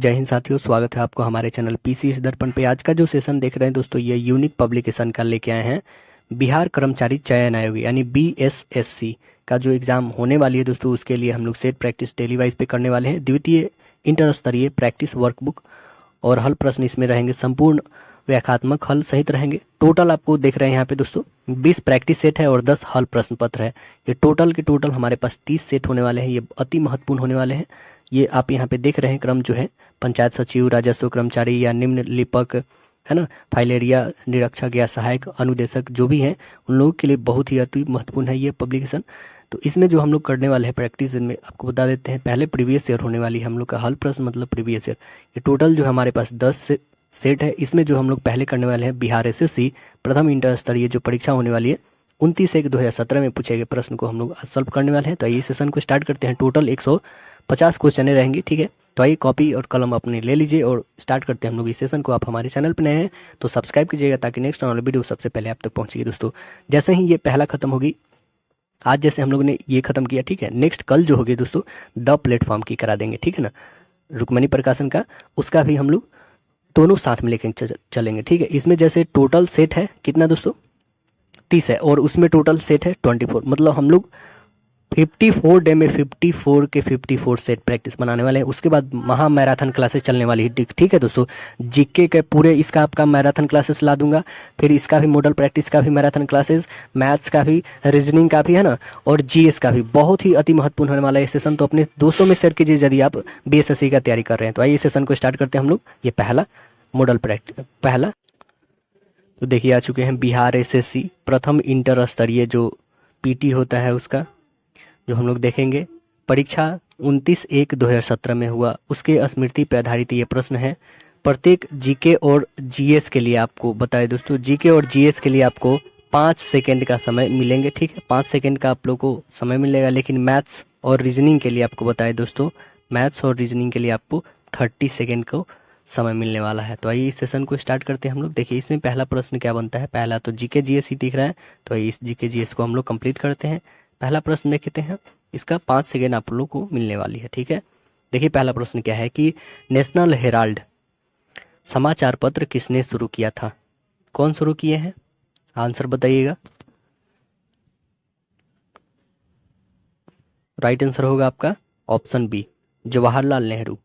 जय हिंद साथियों, स्वागत है आपको हमारे चैनल पीसी दर्पण पे। आज का जो सेशन देख रहे हैं दोस्तों, ये यूनिक पब्लिकेशन का लेके आए हैं। बिहार कर्मचारी चयन आयोग यानी बीएसएससी का जो एग्जाम होने वाली है दोस्तों, उसके लिए हम लोग सेट प्रैक्टिस डेली वाइज पे करने वाले हैं। द्वितीय इंटर स्तरीय प्रैक्टिस वर्कबुक और हल प्रश्न इसमें रहेंगे, संपूर्ण व्याख्यात्मक हल सहित रहेंगे। टोटल आपको देख रहे हैं यहाँ पे दोस्तों 20 प्रैक्टिस सेट है और 10 हल प्रश्न पत्र है। ये टोटल के टोटल हमारे पास 30 सेट होने वाले हैं। ये अति महत्वपूर्ण होने वाले हैं। ये आप यहाँ पे देख रहे हैं क्रम जो है, पंचायत सचिव, राजस्व कर्मचारी या निम्न लिपक है ना, फाइलेरिया निरीक्षक या सहायक अनुदेशक जो भी हैं, उन लोगों के लिए बहुत ही अति महत्वपूर्ण है ये पब्लिकेशन। तो इसमें जो हम लोग करने वाले हैं प्रैक्टिस, इनमें आपको बता देते हैं। पहले प्रीवियस ईयर होने वाली है हम लोग का हल प्रश्न, मतलब प्रीवियस ईयर। ये टोटल जो हमारे पास 10 सेट है। इसमें जो हम लोग पहले करने वाले हैं बिहार एसएससी प्रथम इंटर स्तरीय जो परीक्षा होने वाली है 29/1/2017 में पूछे गए प्रश्न को हम लोग सॉल्व करने वाले हैं। तो आइए सेशन को स्टार्ट करते हैं। टोटल 150 क्वेश्चन रहेंगे, ठीक है। तो आइए कॉपी और कलम अपने ले लीजिए और स्टार्ट करते हैं हम लोग इस सेशन को। आप हमारे चैनल पर नए हैं तो सब्सक्राइब कीजिएगा ताकि नेक्स्ट आने वाली वीडियो सबसे पहले आप तक पहुंचेगी दोस्तों। जैसे ही ये पहला खत्म होगी, आज जैसे हम लोग ने ये खत्म किया, ठीक है, नेक्स्ट कल जो होगी दोस्तों द प्लेटफॉर्म की करा देंगे, ठीक है ना, रुक्मणी प्रकाशन का, उसका भी हम लोग दोनों साथ में लेके चलेंगे, ठीक है। इसमें जैसे टोटल सेट है कितना दोस्तों 30 है और उसमें टोटल सेट है 24, मतलब हम लोग 54 डे में 54 के 54 सेट प्रैक्टिस बनाने वाले हैं। उसके बाद महा मैराथन क्लासेस चलने वाली है, ठीक है दोस्तों। जीके के पूरे इसका आपका मैराथन क्लासेस ला दूंगा, फिर इसका भी मॉडल प्रैक्टिस का भी मैराथन क्लासेस, मैथ्स का भी, रीजनिंग का भी, है ना, और जीएस का भी। बहुत ही अति महत्वपूर्ण होने वाला है सेशन। तो अपने दोस्तों में शेयर कीजिए यदि आप बीएसएससी का तैयारी कर रहे हैं। तो आइए सेशन को स्टार्ट करते हैं हम लोग। ये पहला मॉडल प्रैक्टिस पहला तो देखिए आ चुके हैं बिहार एसएससी प्रथम इंटर स्तरीय जो पीटी होता है उसका जो हम लोग देखेंगे। परीक्षा 29/1/2017 में हुआ, उसके स्मृति पर आधारित ये प्रश्न है। प्रत्येक जीके और जीएस के लिए आपको बताए दोस्तों, जीके और जीएस के लिए आपको 5 सेकेंड का समय मिलेंगे, ठीक है। 5 सेकेंड का आप लोग को समय मिलेगा। लेकिन मैथ्स और रीजनिंग के लिए आपको बताए दोस्तों, मैथ्स और रीजनिंग के लिए आपको 30 सेकेंड को समय मिलने वाला है। तो आइए इस सेशन को स्टार्ट करते हैं हम लोग। देखिए इसमें पहला प्रश्न क्या बनता है। पहला तो जीके जीएस ही दिख रहा है, तो इस जीके जीएस को हम लोग कंप्लीट करते हैं। पहला प्रश्न देखते हैं, इसका 5 सेकेंड आप लोग को मिलने वाली है, ठीक है। देखिए पहला प्रश्न क्या है कि नेशनल हेराल्ड समाचार पत्र किसने शुरू किया था। कौन शुरू किए हैं, आंसर बताइएगा। राइट आंसर होगा आपका ऑप्शन बी, जवाहरलाल नेहरू।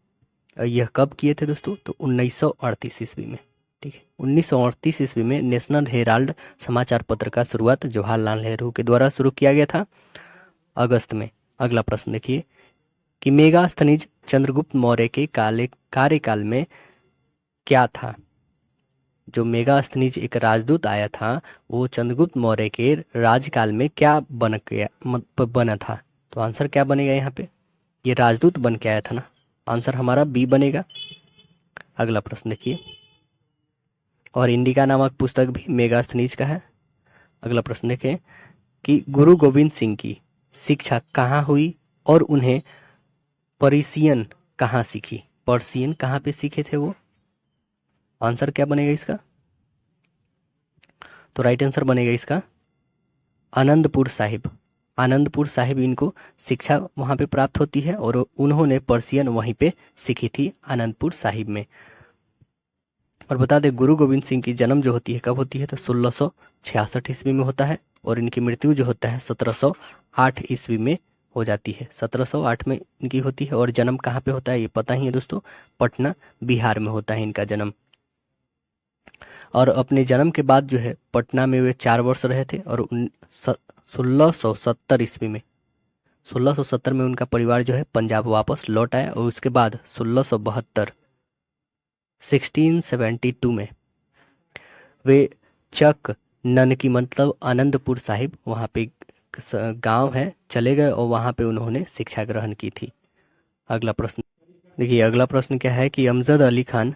यह कब किए थे दोस्तों, तो 1938 ईस्वी में, ठीक है। 1938 ईस्वी में नेशनल हेराल्ड समाचार पत्र का शुरुआत जवाहरलाल नेहरू के द्वारा शुरू किया गया था, अगस्त में। अगला प्रश्न देखिए कि मेगास्थनीज चंद्रगुप्त मौर्य के कार्यकाल में क्या था। जो मेगास्थनीज एक राजदूत आया था, वो चंद्रगुप्त मौर्य के राजकाल में क्या बना था। तो आंसर क्या बनेगा यहाँ पे, ये राजदूत बन के आया था ना, आंसर हमारा बी बनेगा। अगला प्रश्न देखिए, और इंडिका नामक पुस्तक भी मेगास्थनीज का है। अगला प्रश्न देखें कि गुरु गोविंद सिंह की शिक्षा कहाँ हुई और उन्हें पर्शियन कहाँ सीखी। पर्शियन कहाँ पे सीखे थे वो, आंसर क्या बनेगा इसका, तो राइट आंसर बनेगा इसका आनंदपुर साहिब। आनंदपुर साहिब इनको शिक्षा वहाँ पे प्राप्त होती है और उन्होंने पर्शियन वहीं पे सीखी थी, आनंदपुर साहिब में। और बता दें गुरु गोविंद सिंह की जन्म जो होती है कब होती है, तो 1666 ईस्वी में होता है और इनकी मृत्यु जो होता है 1708 ईस्वी में हो जाती है। 1708 में इनकी होती है। और जन्म कहाँ पे होता है ये पता ही है दोस्तों, पटना बिहार में होता है इनका जन्म। और अपने जन्म के बाद जो है पटना में वे 4 वर्ष रहे थे और 1670 ईस्वी में 1670 में उनका परिवार जो है पंजाब वापस लौट आया। और उसके बाद 1672 में वे चक ननकी मतलब आनंदपुर साहिब वहाँ पे गांव है चले गए और वहाँ पे उन्होंने शिक्षा ग्रहण की थी। अगला प्रश्न देखिए, अगला प्रश्न क्या है कि अमजद अली खान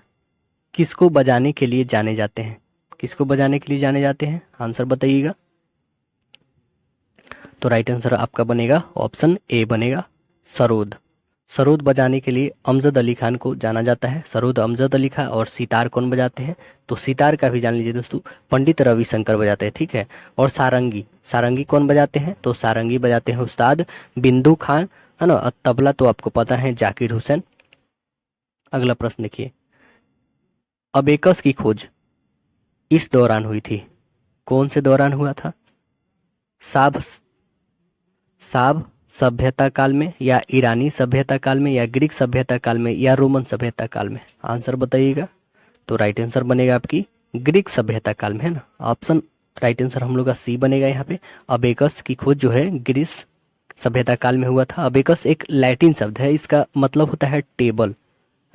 किसको बजाने के लिए जाने जाते हैं। किसको बजाने के लिए जाने जाते हैं, आंसर बताइएगा। तो राइट आंसर आपका बनेगा ऑप्शन ए बनेगा, सरोद। सरोद बजाने के लिए अमजद अली खान को जाना जाता है। सरोद अमजद अली खान। और सितार कौन बजाते हैं, तो सितार का भी जान लीजिए दोस्तों, पंडित रविशंकर बजाते हैं, ठीक है। और सारंगी, सारंगी कौन बजाते हैं, तो सारंगी बजाते हैं उस्ताद बिंदु खान, है ना। तबला तो आपको पता है जाकिर हुसैन। अगला प्रश्न देखिए, अबेकस की खोज इस दौरान हुई थी, कौन से दौरान हुआ था? साब साब सभ्यता काल में, या ईरानी सभ्यता काल में, या ग्रीक सभ्यता काल में, या रोमन सभ्यता काल में? आंसर बताइएगा। तो राइट आंसर बनेगा आपकी ग्रीक सभ्यता काल में, है ना। ऑप्शन राइट आंसर हम लोग का सी बनेगा यहाँ पे। अबेकस की खोज जो है ग्रीस सभ्यता काल में हुआ था। अबेकस एक लैटिन शब्द है, इसका मतलब होता है टेबल,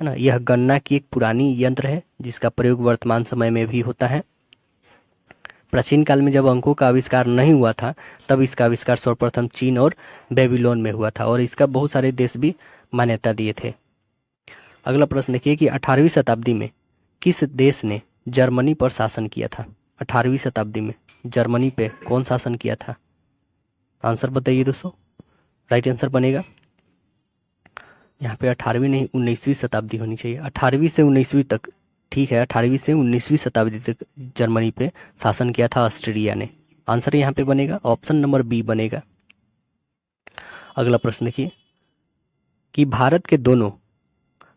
है ना। यह गणना की एक पुरानी यंत्र है जिसका प्रयोग वर्तमान समय में भी होता है। प्राचीन काल में जब अंकों का आविष्कार नहीं हुआ था, तब इसका आविष्कार सर्वप्रथम चीन और बेबीलोन में हुआ था, और इसका बहुत सारे देश भी मान्यता दिए थे। अगला प्रश्न देखिए कि 18वीं शताब्दी में किस देश ने जर्मनी पर शासन किया था? 18वीं शताब्दी में जर्मनी पे कौन शासन किया था? आंसर बताइए दोस्तों। राइट आंसर बनेगा यहाँ पे 18वीं नहीं 19वीं शताब्दी होनी चाहिए। 18वीं से 19वीं तक, ठीक है, 18वीं से 19वीं शताब्दी तक जर्मनी पे शासन किया था ऑस्ट्रिया ने। आंसर यहाँ पे बनेगा ऑप्शन नंबर बी बनेगा। अगला प्रश्न देखिए कि भारत के दोनों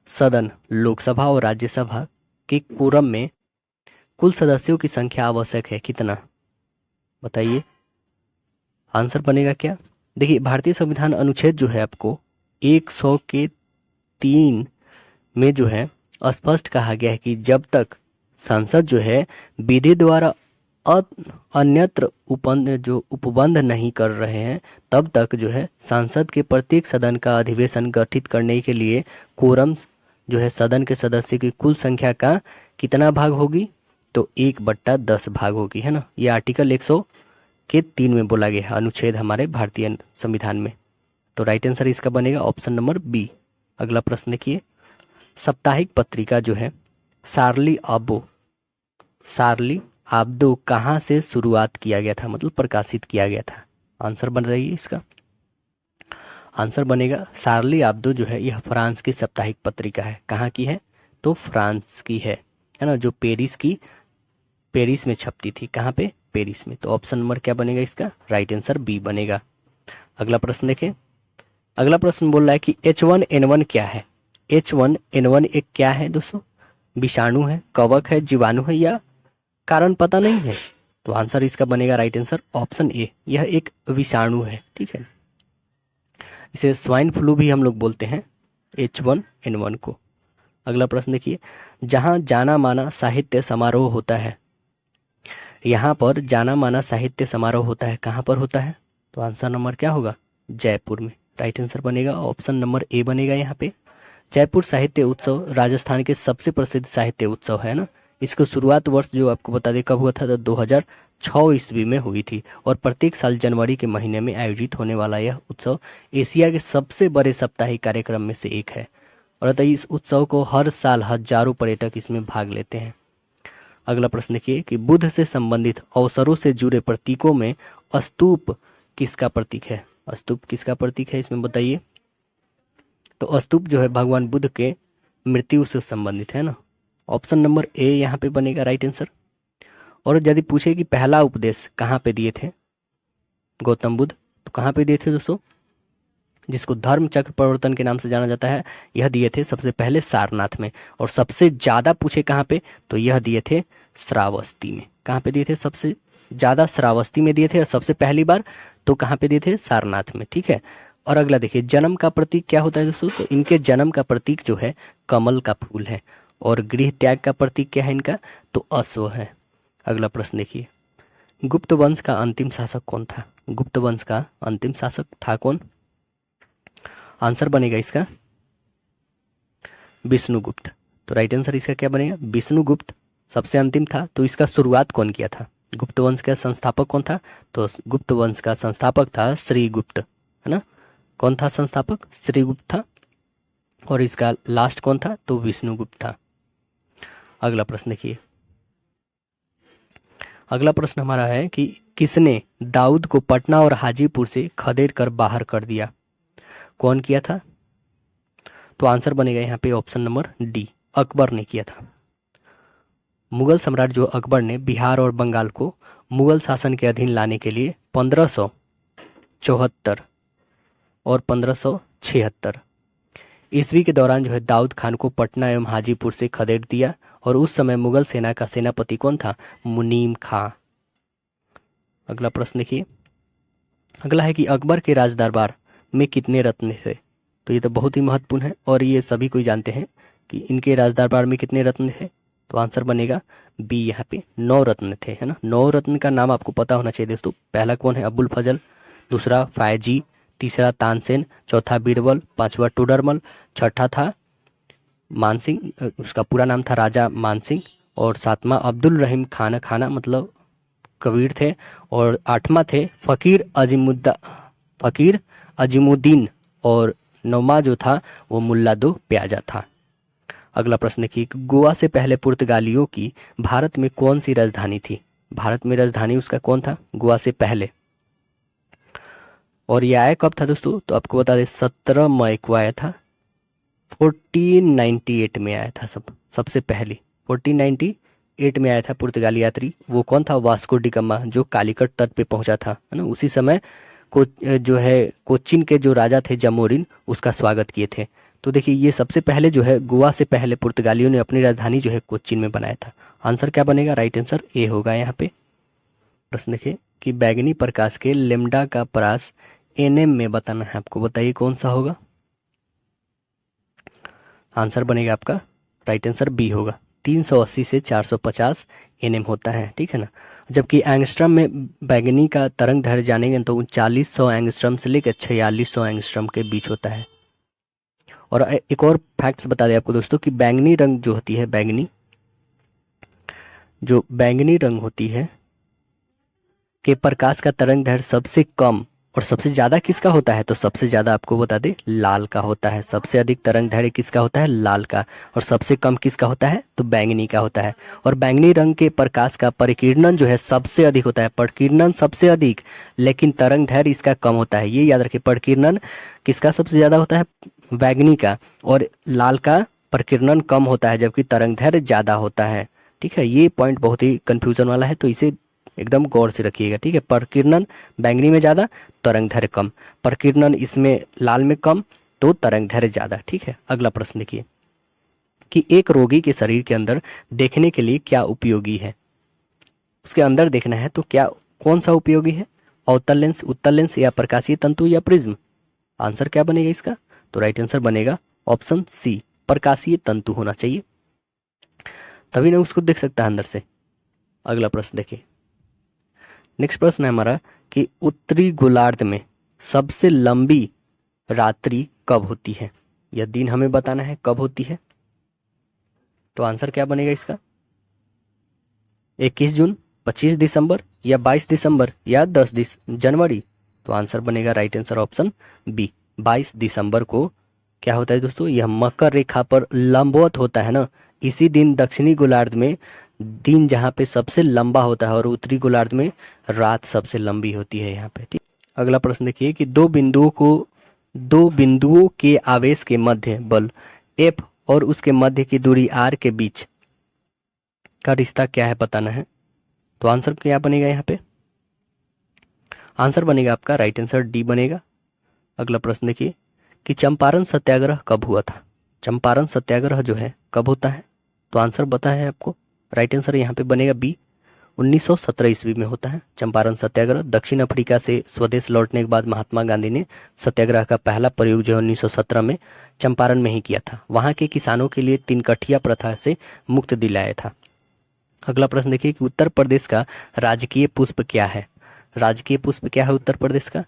सदन लोकसभा और राज्यसभा के कोरम में कुल सदस्यों की संख्या आवश्यक है कितना? बताइए। आंसर बनेगा क्या? देखिए, भारतीय संविधान अनुच्छेद जो है आपको 100 के 3 में जो है स्पष्ट कहा गया है कि जब तक संसद जो है विधि द्वारा अन्यत्र उपबंध नहीं कर रहे हैं, तब तक जो है संसद के प्रत्येक सदन का अधिवेशन गठित करने के लिए कोरम जो है सदन के सदस्य की कुल संख्या का कितना भाग होगी? तो 1/10 भाग होगी, है ना। ये आर्टिकल 100 के 3 में बोला गया है, अनुच्छेद हमारे भारतीय संविधान में। तो राइट आंसर इसका बनेगा ऑप्शन नंबर बी। अगला प्रश्न देखिए, साप्ताहिक पत्रिका जो है शार्ली आब्दो कहाँ से शुरुआत किया गया था, मतलब प्रकाशित किया गया था? आंसर बन रही है इसका। आंसर बनेगा शार्ली आब्दो जो है यह फ्रांस की साप्ताहिक पत्रिका है। कहाँ की है? तो फ्रांस की है ना, जो पेरिस में छपती थी। कहाँ पे? पेरिस में। तो ऑप्शन नंबर क्या बनेगा इसका? राइट आंसर बी बनेगा। अगला प्रश्न देखें। अगला प्रश्न बोल रहा है कि H1N1 क्या है? H1N1 एक क्या है दोस्तों? विषाणु है, कवक है, जीवाणु है, या कारण पता नहीं है? तो आंसर इसका बनेगा राइट आंसर ऑप्शन ए, यह एक विषाणु है। ठीक है, इसे स्वाइन फ्लू भी हम लोग बोलते हैं H1N1 को। अगला प्रश्न देखिए, जहां जाना माना साहित्य समारोह होता है, यहाँ पर जाना माना साहित्य समारोह होता है, कहाँ पर होता है? तो आंसर नंबर क्या होगा? जयपुर में। राइट आंसर बनेगा ऑप्शन नंबर ए बनेगा यहाँ पे। जयपुर साहित्य उत्सव राजस्थान के सबसे प्रसिद्ध साहित्य उत्सव है ना। इसको शुरुआत वर्ष जो आपको बता दें कब हुआ था, तो 2006 ईस्वी में हुई थी, और प्रत्येक साल जनवरी के महीने में आयोजित होने वाला यह उत्सव एशिया के सबसे बड़े साप्ताहिक कार्यक्रम में से एक है, और अतः इस उत्सव को हर साल हजारों पर्यटक इसमें भाग लेते हैं। अगला प्रश्न देखिए कि बुद्ध से संबंधित अवसरों से जुड़े प्रतीकों में स्तूप किसका प्रतीक है? स्तूप किसका प्रतीक है इसमें बताइए। तो स्तूप जो है भगवान बुद्ध के मृत्यु से संबंधित है ना। ऑप्शन नंबर ए यहाँ पे बनेगा राइट आंसर। और यदि पूछे कि पहला उपदेश कहाँ पे दिए थे गौतम बुद्ध, तो कहाँ पे दिए थे दोस्तों? जिसको धर्म चक्र प्रवर्तन के नाम से जाना जाता है, यह दिए थे सबसे पहले सारनाथ में। और सबसे ज्यादा पूछे कहाँ पे, तो यह दिए थे श्रावस्ती में। कहाँ पे दिए थे? सबसे ज्यादा श्रावस्ती में दिए थे, और सबसे पहली बार तो कहाँ पे दिए थे? सारनाथ में। ठीक है। और अगला देखिए, जन्म का प्रतीक क्या होता है दोस्तों? तो इनके जन्म का प्रतीक जो है कमल का फूल है। और गृह त्याग का प्रतीक क्या है इनका? तो अश्व है। अगला प्रश्न देखिए, गुप्त वंश का अंतिम शासक कौन था? गुप्त वंश का अंतिम शासक था कौन? आंसर बनेगा इसका विष्णुगुप्त। तो राइट आंसर इसका क्या बनेगा? विष्णुगुप्त सबसे अंतिम था। तो इसका शुरुआत कौन किया था? गुप्त वंश का संस्थापक कौन था? तो गुप्त वंश का संस्थापक था श्रीगुप्त, है ना। कौन था संस्थापक? श्रीगुप्त था। और इसका लास्ट कौन था? तो विष्णुगुप्त था। अगला प्रश्न देखिए। अगला प्रश्न हमारा है कि किसने दाऊद को पटना और हाजीपुर से खदेड़ कर बाहर कर दिया? कौन किया था? तो आंसर बनेगा यहाँ पे ऑप्शन नंबर डी, अकबर ने किया था। मुगल सम्राट जो अकबर ने बिहार और बंगाल को मुगल शासन के अधीन लाने के लिए 1574 और 1576 ईस्वी के दौरान जो है दाऊद खान को पटना एवं हाजीपुर से खदेड़ दिया, और उस समय मुगल सेना का सेनापति कौन था? मुनीम खां। अगला प्रश्न देखिए, अगला है कि अकबर के राज दरबार में कितने रत्न थे? तो ये तो बहुत ही महत्वपूर्ण है और ये सभी कोई जानते हैं कि इनके राज दरबार में कितने रत्न थे। तो आंसर बनेगा बी, यहाँ पे 9 रत्न थे, है ना। 9 रत्न का नाम आपको पता होना चाहिए दोस्तों। पहला कौन है? अबुल फजल, दूसरा फायजी, तीसरा तानसेन, चौथा बीरबल, पांचवा टोडरमल, छठा था मानसिंह, उसका पूरा नाम था राजा मानसिंह, और सातवां अब्दुल रहीम खान, खाना मतलब कबीर थे, और आठवां थे फकीर अजीमुद्दीन, और नौवां जो था वो मुल्ला दो प्याजा था। अगला प्रश्न की, गोवा से पहले पुर्तगालियों की भारत में कौन सी राजधानी थी? भारत में राजधानी उसका कौन था गोवा से पहले? और ये आया कब था दोस्तों? तो आपको बता दें 17 मई को आया था, 1498 में आया था। सबसे पहले 1498 में आया था पुर्तगाली यात्री। वो कौन था? वास्को डी गामा, जो कालीकट तट पे पहुंचा था, है ना। उसी समय को जो है कोचिन के जो राजा थे जमोरिन, उसका स्वागत किए थे। तो देखिए ये सबसे पहले जो है गोवा से पहले पुर्तगालियों ने अपनी राजधानी जो है कोचिन में बनाया था। आंसर क्या बनेगा? राइट आंसर ए होगा यहाँ पे। प्रश्न देखिए कि बैगनी प्रकाश के लेमडा का परास एनएम में बताना है आपको, बताइए कौन सा होगा। आंसर बनेगा आपका राइट आंसर बी होगा, 380 से 450 एनएम होता है, ठीक है ना। जबकि एंगस्ट्रम में बैगनी का तरंग दैर्घ्य जानेंगे तो 3900 एंगस्ट्रम से लेकर 4600 एंगस्ट्रम के बीच होता है। और एक और फैक्ट्स बता दें आपको दोस्तों कि बैंगनी रंग जो होती है, बैंगनी रंग होती है के प्रकाश का तरंग दैर्घ्य सबसे कम और सबसे ज्यादा किसका होता है? तो सबसे ज्यादा आपको बता दें लाल का होता है। सबसे अधिक तरंग दैर्घ्य किसका होता है? लाल का। और सबसे कम किसका होता है? तो बैंगनी का होता है। और बैंगनी रंग के प्रकाश का परिकीर्णन जो है सबसे अधिक होता है, परिकीर्णन सबसे अधिक, लेकिन तरंग दैर्घ्य इसका कम होता है। ये याद रखिए, परिकीर्णन किसका सबसे ज्यादा होता है? बैंगनी का। और लाल का परिकीर्णन कम होता है, जबकि तरंग दैर्घ्य ज्यादा होता है, ठीक है। ये पॉइंट बहुत ही कंफ्यूजन वाला है, तो इसे एकदम गौर से रखिएगा, ठीक है। प्रकीर्णन बैंगनी में ज्यादा, तरंग दैर्घ्य कम। प्रकीर्णन इसमें लाल में कम, तो तरंग दैर्घ्य ज्यादा, ठीक है। अगला प्रश्न देखिए कि एक रोगी के शरीर के अंदर देखने के लिए क्या उपयोगी है? उसके अंदर देखना है तो क्या कौन सा उपयोगी है? अवतल लेंस, उत्तल लेंस, या प्रकाशीय तंतु, या प्रिज्म? आंसर क्या बनेगा इसका? तो राइट आंसर बनेगा ऑप्शन सी, प्रकाशीय तंतु होना चाहिए, तभी ना उसको देख सकता है अंदर से। अगला प्रश्न देखिए, नेक्स्ट प्रश्न है हमारा कि उत्तरी गोलार्ध में सबसे लंबी रात्रि कब होती है? यह दिन हमें बताना है कब होती है। तो आंसर क्या बनेगा इसका? 21 जून, 25 दिसंबर, या 22 दिसंबर, या 10 जनवरी? तो आंसर बनेगा राइट आंसर ऑप्शन बी, 22 दिसंबर को क्या होता है दोस्तों? यह मकर रेखा पर लंबवत होता है ना। इसी दिन दक्षिणी गोलार्ध में दिन जहाँ पे सबसे लंबा होता है, और उत्तरी गोलार्ध में रात सबसे लंबी होती है यहाँ पे, ठीक। अगला प्रश्न देखिए कि दो बिंदुओं के आवेश के मध्य बल F और उसके मध्य की दूरी R के बीच का रिश्ता क्या है बताना है। तो आंसर क्या बनेगा यहाँ पे? आंसर बनेगा आपका राइट आंसर डी बनेगा। अगला प्रश्न देखिए कि चंपारण सत्याग्रह कब हुआ था? चंपारण सत्याग्रह जो है कब होता है? तो आंसर पता है आपको, राइट आंसर यहाँ पे बनेगा बी, 1917 ईस्वी में होता है चंपारण सत्याग्रह। दक्षिण अफ्रीका से स्वदेश लौटने के बाद महात्मा गांधी ने सत्याग्रह का पहला प्रयोग जो है 1917 में चंपारण में ही किया था। वहां के किसानों के लिए तिनकठिया प्रथा से मुक्त दिलाया था। अगला प्रश्न देखिए कि उत्तर प्रदेश का राजकीय पुष्प क्या है? राजकीय पुष्प क्या है उत्तर प्रदेश का?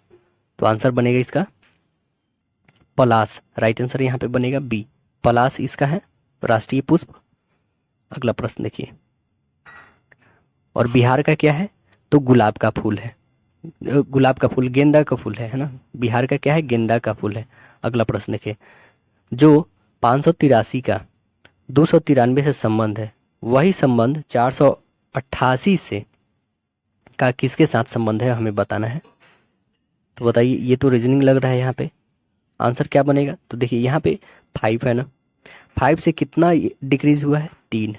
तो आंसर बनेगा इसका पलाश। राइट आंसर यहाँ पे बनेगा बी, पलाश इसका है राष्ट्रीय पुष्प। अगला प्रश्न देखिए, और बिहार का क्या है? तो गुलाब का फूल है, गुलाब का फूल, गेंदा का फूल है ना। बिहार का क्या है? गेंदा का फूल है। अगला प्रश्न देखिए, जो 583 का 293 से संबंध है, वही संबंध 488 से का किसके साथ संबंध है हमें बताना है। तो बताइए, ये तो रीजनिंग लग रहा है यहाँ पे। आंसर क्या बनेगा? तो देखिए यहाँ पे 5 है ना, 5 से कितना डिक्रीज हुआ है? 3।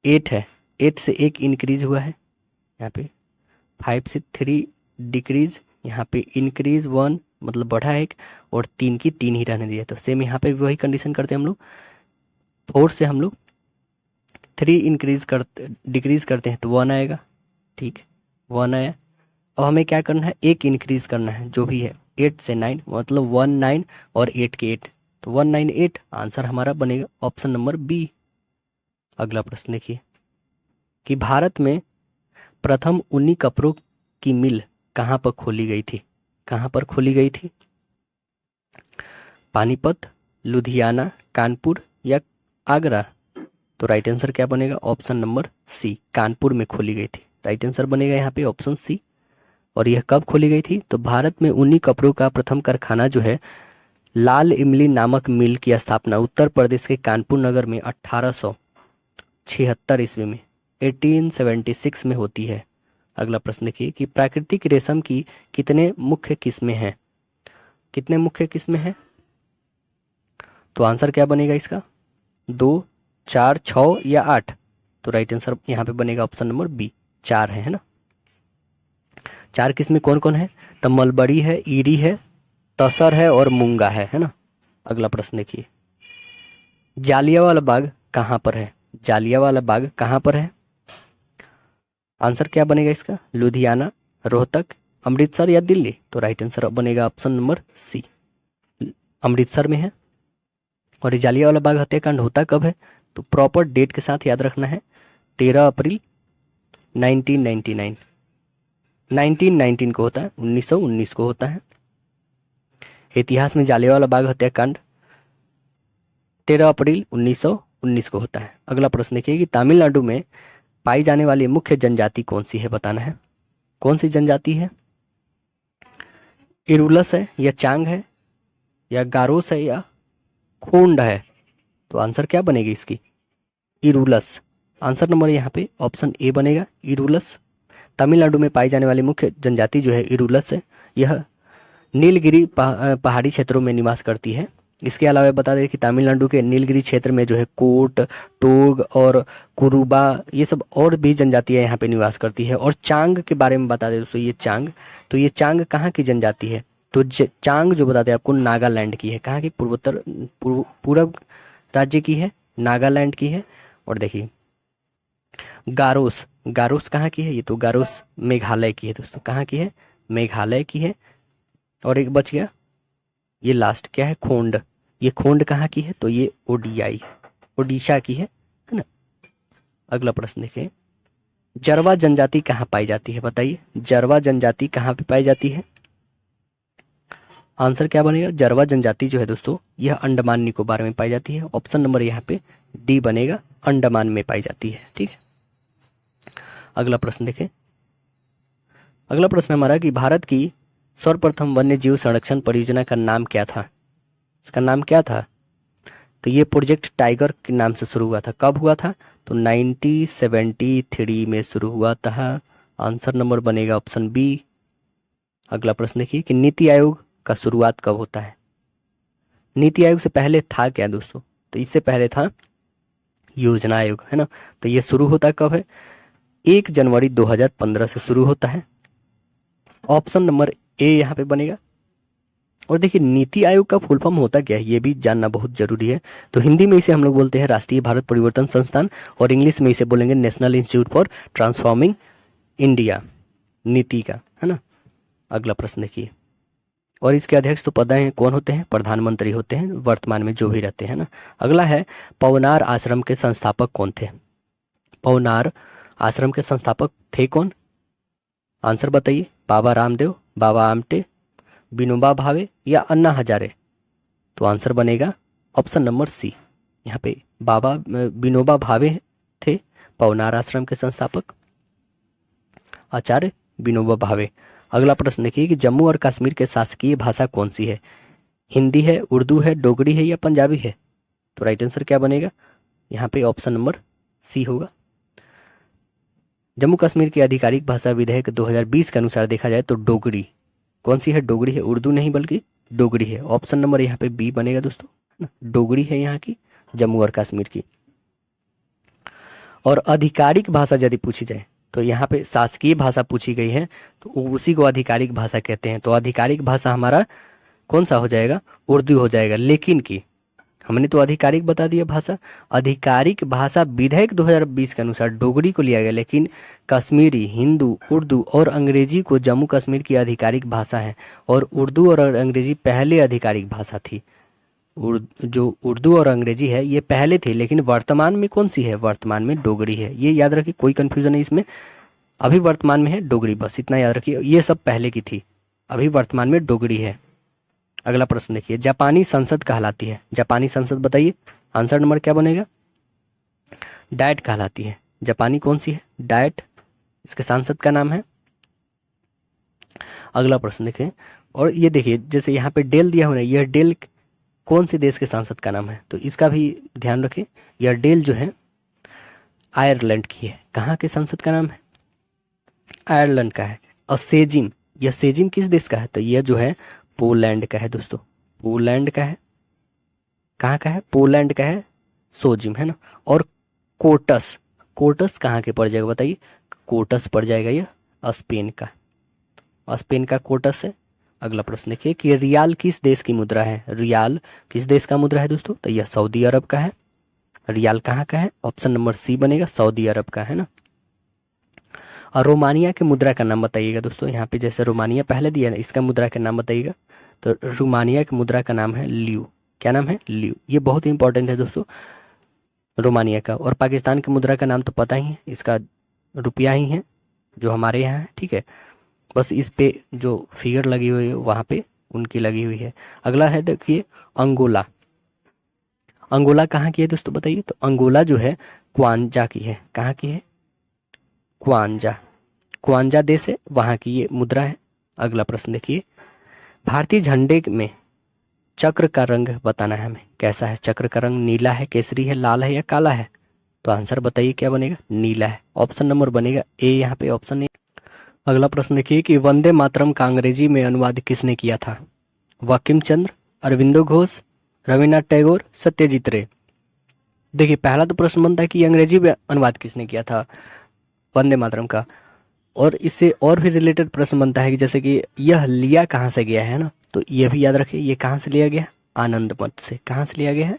8 है, 8 से 1 इंक्रीज हुआ है यहाँ पे। 5 से 3 डिक्रीज, यहाँ पे इंक्रीज 1 मतलब बढ़ा 1, और 3 की 3 ही रहने दिया। तो सेम यहाँ पे भी वही कंडीशन करते हैं हम लोग, 4 से हम लोग 3 डिक्रीज करते हैं तो 1 आएगा। ठीक, 1 आया। अब हमें क्या करना है, एक इंक्रीज करना है जो भी है, 8 से 9, मतलब 1 9 और 8 के 8, तो 198 आंसर हमारा बनेगा ऑप्शन नंबर बी। अगला प्रश्न देखिए कि भारत में प्रथम ऊनी कपड़ों की मिल कहाँ पर खोली गई थी? कहाँ पर खोली गई थी? पानीपत, लुधियाना, कानपुर या आगरा? तो राइट आंसर क्या बनेगा? ऑप्शन नंबर सी, कानपुर में खोली गई थी। राइट आंसर बनेगा यहाँ पे ऑप्शन सी। और यह कब खोली गई थी? तो भारत में ऊनी कपड़ों का प्रथम कारखाना जो है लाल इमली नामक मिल की स्थापना उत्तर प्रदेश के कानपुर नगर में 1876 ईस्वी में 1876 में होती है। अगला प्रश्न देखिए कि प्राकृतिक रेशम की कितने मुख्य किस्में हैं? कितने मुख्य किस्में हैं? तो आंसर क्या बनेगा इसका? 2, 4, 6 या 8? तो राइट आंसर यहाँ पे बनेगा ऑप्शन नंबर बी, 4 है ना। 4 किस्में कौन कौन है? तो मलबरी है, ईरी है, तसर है और मूंगा है ना। अगला प्रश्न देखिए, जालियांवाला बाग कहाँ पर है? जालियांवाला बाग कहाँ पर है? आंसर क्या बनेगा इसका? लुधियाना, रोहतक, अमृतसर या दिल्ली? तो राइट आंसर बनेगा ऑप्शन नंबर सी, अमृतसर में है। और ये जालियांवाला बाग हत्याकांड होता कब है? तो प्रॉपर डेट के साथ याद रखना है, 13 अप्रैल 1999, 1919 को होता है, 1919 को होता है। इतिहास में जालियांवाला बाग हत्याकांड 13 अप्रैल 1919 को होता है। अगला प्रश्न देखिए कि तमिलनाडु में पाई जाने वाली मुख्य जनजाति कौन सी है? बताना है कौन सी जनजाति है। इरुलस है या चांग है या गारोस है या खोंड है? तो आंसर क्या बनेगी इसकी? इरुलस। आंसर नंबर यहाँ पे ऑप्शन ए बनेगा, इरुलस। तमिलनाडु में पाई जाने वाली मुख्य जनजाति जो है इरुलस है। यह नीलगिरी पहाड़ी क्षेत्रों में निवास करती है। इसके अलावा बता दें कि तमिलनाडु के नीलगिरी क्षेत्र में जो है कोट, टोग और कुरुबा, ये सब और भी जनजातियां यहाँ पे निवास करती है। और चांग के बारे में बता दें दोस्तों, ये चांग, तो ये चांग कहाँ की जनजाति है? तो चांग जो बताते हैं आपको नागालैंड की है। कहाँ की? पूर्व राज्य की है, नागालैंड की है। और देखिए गारोस, गारोस कहाँ की है? ये तो गारोस मेघालय की है दोस्तों। कहाँ की है? मेघालय की है। और एक बच गया, ये लास्ट क्या है? खोंड। ये खोंड कहाँ की है? तो ये ओडियाई, ओडिशा की है ना। अगला प्रश्न देखिए, जरवा जनजाति कहाँ पाई जाती है? बताइए, जरवा जनजाति कहाँ पे पाई जाती है? आंसर क्या बनेगा? जरवा जनजाति जो है दोस्तों, यह अंडमान निकोबार में पाई जाती है। ऑप्शन नंबर यहाँ पे डी बनेगा, अंडमान में पाई जाती है। ठीक है, अगला प्रश्न देखें। अगला प्रश्न हमारा कि भारत की सर्वप्रथम वन्य जीव संरक्षण परियोजना का नाम क्या था? इसका नाम क्या था? तो ये प्रोजेक्ट टाइगर के नाम से शुरू हुआ था। कब हुआ था? तो 1973 में शुरू हुआ था। आंसर नंबर बनेगा ऑप्शन बी। अगला प्रश्न देखिए कि नीति आयोग का शुरुआत कब होता है? नीति आयोग से पहले था क्या दोस्तों? तो इससे पहले था योजना आयोग, है ना। तो ये शुरू होता कब है? 1 जनवरी 2015 से शुरू होता है। ऑप्शन नंबर ए यहाँ पे बनेगा। और देखिए नीति आयोग का फुल फॉर्म होता क्या है, ये भी जानना बहुत जरूरी है। तो हिंदी में इसे हम लोग बोलते हैं राष्ट्रीय भारत परिवर्तन संस्थान, और इंग्लिश में इसे बोलेंगे national institute for transforming India, नीति का, है ना। अगला प्रश्न देखिए, और इसके अध्यक्ष तो पता है कौन होते हैं? प्रधानमंत्री होते हैं, वर्तमान में जो भी रहते हैं ना। अगला है, पवनार आश्रम के संस्थापक कौन थे? पवनार आश्रम के संस्थापक थे कौन? आंसर बताइए। बाबा रामदेव, बाबा आमटे, विनोबा भावे या अन्ना हजारे? तो आंसर बनेगा ऑप्शन नंबर सी। यहाँ पे बाबा विनोबा भावे थे पवनार आश्रम के संस्थापक, आचार्य विनोबा भावे। अगला प्रश्न देखिए कि जम्मू और कश्मीर के शासकीय भाषा कौन सी है? हिंदी है, उर्दू है, डोगरी है या पंजाबी है? तो राइट आंसर क्या बनेगा? यहाँ पे ऑप्शन नंबर सी होगा। जम्मू कश्मीर की आधिकारिक भाषा विधेयक 2020 के अनुसार देखा जाए तो डोगरी। कौन सी है? डोगरी है, उर्दू नहीं बल्कि डोगरी है। ऑप्शन नंबर यहाँ पे बी बनेगा दोस्तों, है ना। डोगरी है यहाँ की, जम्मू और कश्मीर की। और आधिकारिक भाषा यदि पूछी जाए तो यहाँ पे शासकीय भाषा पूछी गई है, तो उसी को आधिकारिक भाषा कहते हैं। तो आधिकारिक भाषा हमारा कौन सा हो जाएगा, उर्दू हो जाएगा। लेकिन कि हमने तो आधिकारिक बता दिया भाषा, आधिकारिक भाषा विधेयक 2020 के अनुसार डोगरी को लिया गया, लेकिन कश्मीरी, हिंदू, उर्दू और अंग्रेजी को जम्मू कश्मीर की आधिकारिक भाषा है। और उर्दू और अंग्रेजी पहले आधिकारिक भाषा थी। जो उर्दू और अंग्रेजी है ये पहले थी, लेकिन वर्तमान में कौन सी है, वर्तमान में डोगरी है। ये याद रखिए, कोई कंफ्यूजन नहीं इसमें। अभी वर्तमान में है डोगरी, बस इतना याद रखिए। ये सब पहले की थी, अभी वर्तमान में डोगरी है। अगला प्रश्न देखिए, जापानी संसद कहलाती है, जापानी संसद बताइए, आंसर नंबर क्या बनेगा, डायट कहलाती है। जापानी कौन सी है, डायट, इसके सांसद का नाम है। अगला प्रश्न देखिए, और ये देखिए जैसे यहाँ पे डेल दिया हुआ है, यह डेल कौन से देश के सांसद का नाम है, तो इसका भी ध्यान रखें। यह डेल जो है आयरलैंड की है। कहाँ के सांसद का नाम है, आयरलैंड का है। और सेजिम, यह सेजिम किस देश का है, तो यह जो है पोलैंड का है दोस्तों, पोलैंड का है। कहाँ का है, पोलैंड का है सोजिम, है ना। और कोटस, कोटस कहाँ के पड़ जाएगा बताइए, कोटस पड़ जाएगा यह स्पेन का, स्पेन का कोटस है। अगला प्रश्न देखिए कि रियाल किस देश की मुद्रा है, रियाल किस देश का मुद्रा है दोस्तों, तो यह सऊदी अरब का है। रियाल कहाँ का है, ऑप्शन नंबर सी बनेगा, सऊदी अरब का, है ना। और रोमानिया के मुद्रा का नाम बताइएगा दोस्तों, यहाँ पे जैसे रोमानिया पहले दिया ना, इसका मुद्रा का नाम बताइएगा। तो रोमानिया के मुद्रा का नाम है ल्यू, क्या नाम है, ल्यू। ये बहुत ही इंपॉर्टेंट है दोस्तों, रोमानिया का। और पाकिस्तान की मुद्रा का नाम तो पता ही है, इसका रुपया ही है जो हमारे यहाँ है, ठीक है। बस इस पे जो फिगर लगी हुई है वहाँ पे उनकी लगी हुई है। अगला है देखिए अंगोला, अंगोला कहाँ की है दोस्तों बताइए, तो अंगोला जो है क्वांजा की है। कहाँ की है, क्वांजा, क्वांजा देश है, वहाँ की ये मुद्रा है। अगला प्रश्न देखिए, भारतीय झंडे में चक्र का रंग बताना है हमें, कैसा है चक्र का रंग, नीला है, केसरी है, लाल है या काला है, तो आंसर बताइए क्या बनेगा, नीला है। ऑप्शन नंबर बनेगा ए यहाँ पे, ऑप्शन ए। अगला प्रश्न देखिए कि वंदे मातरम का अंग्रेजी में अनुवाद किसने किया था, बंकिम चंद्र, अरविंदो घोष, रविन्द्रनाथ टैगोर, सत्यजीत रे। देखिए पहला तो प्रश्न बनता है कि अंग्रेजी में अनुवाद किसने किया था वंदे मातरम का, और इससे और भी रिलेटेड प्रश्न बनता है कि जैसे कि यह लिया कहाँ से गया है ना, तो ये भी याद रखिए, ये कहाँ से लिया गया है, आनंद मठ से। कहाँ से लिया गया है,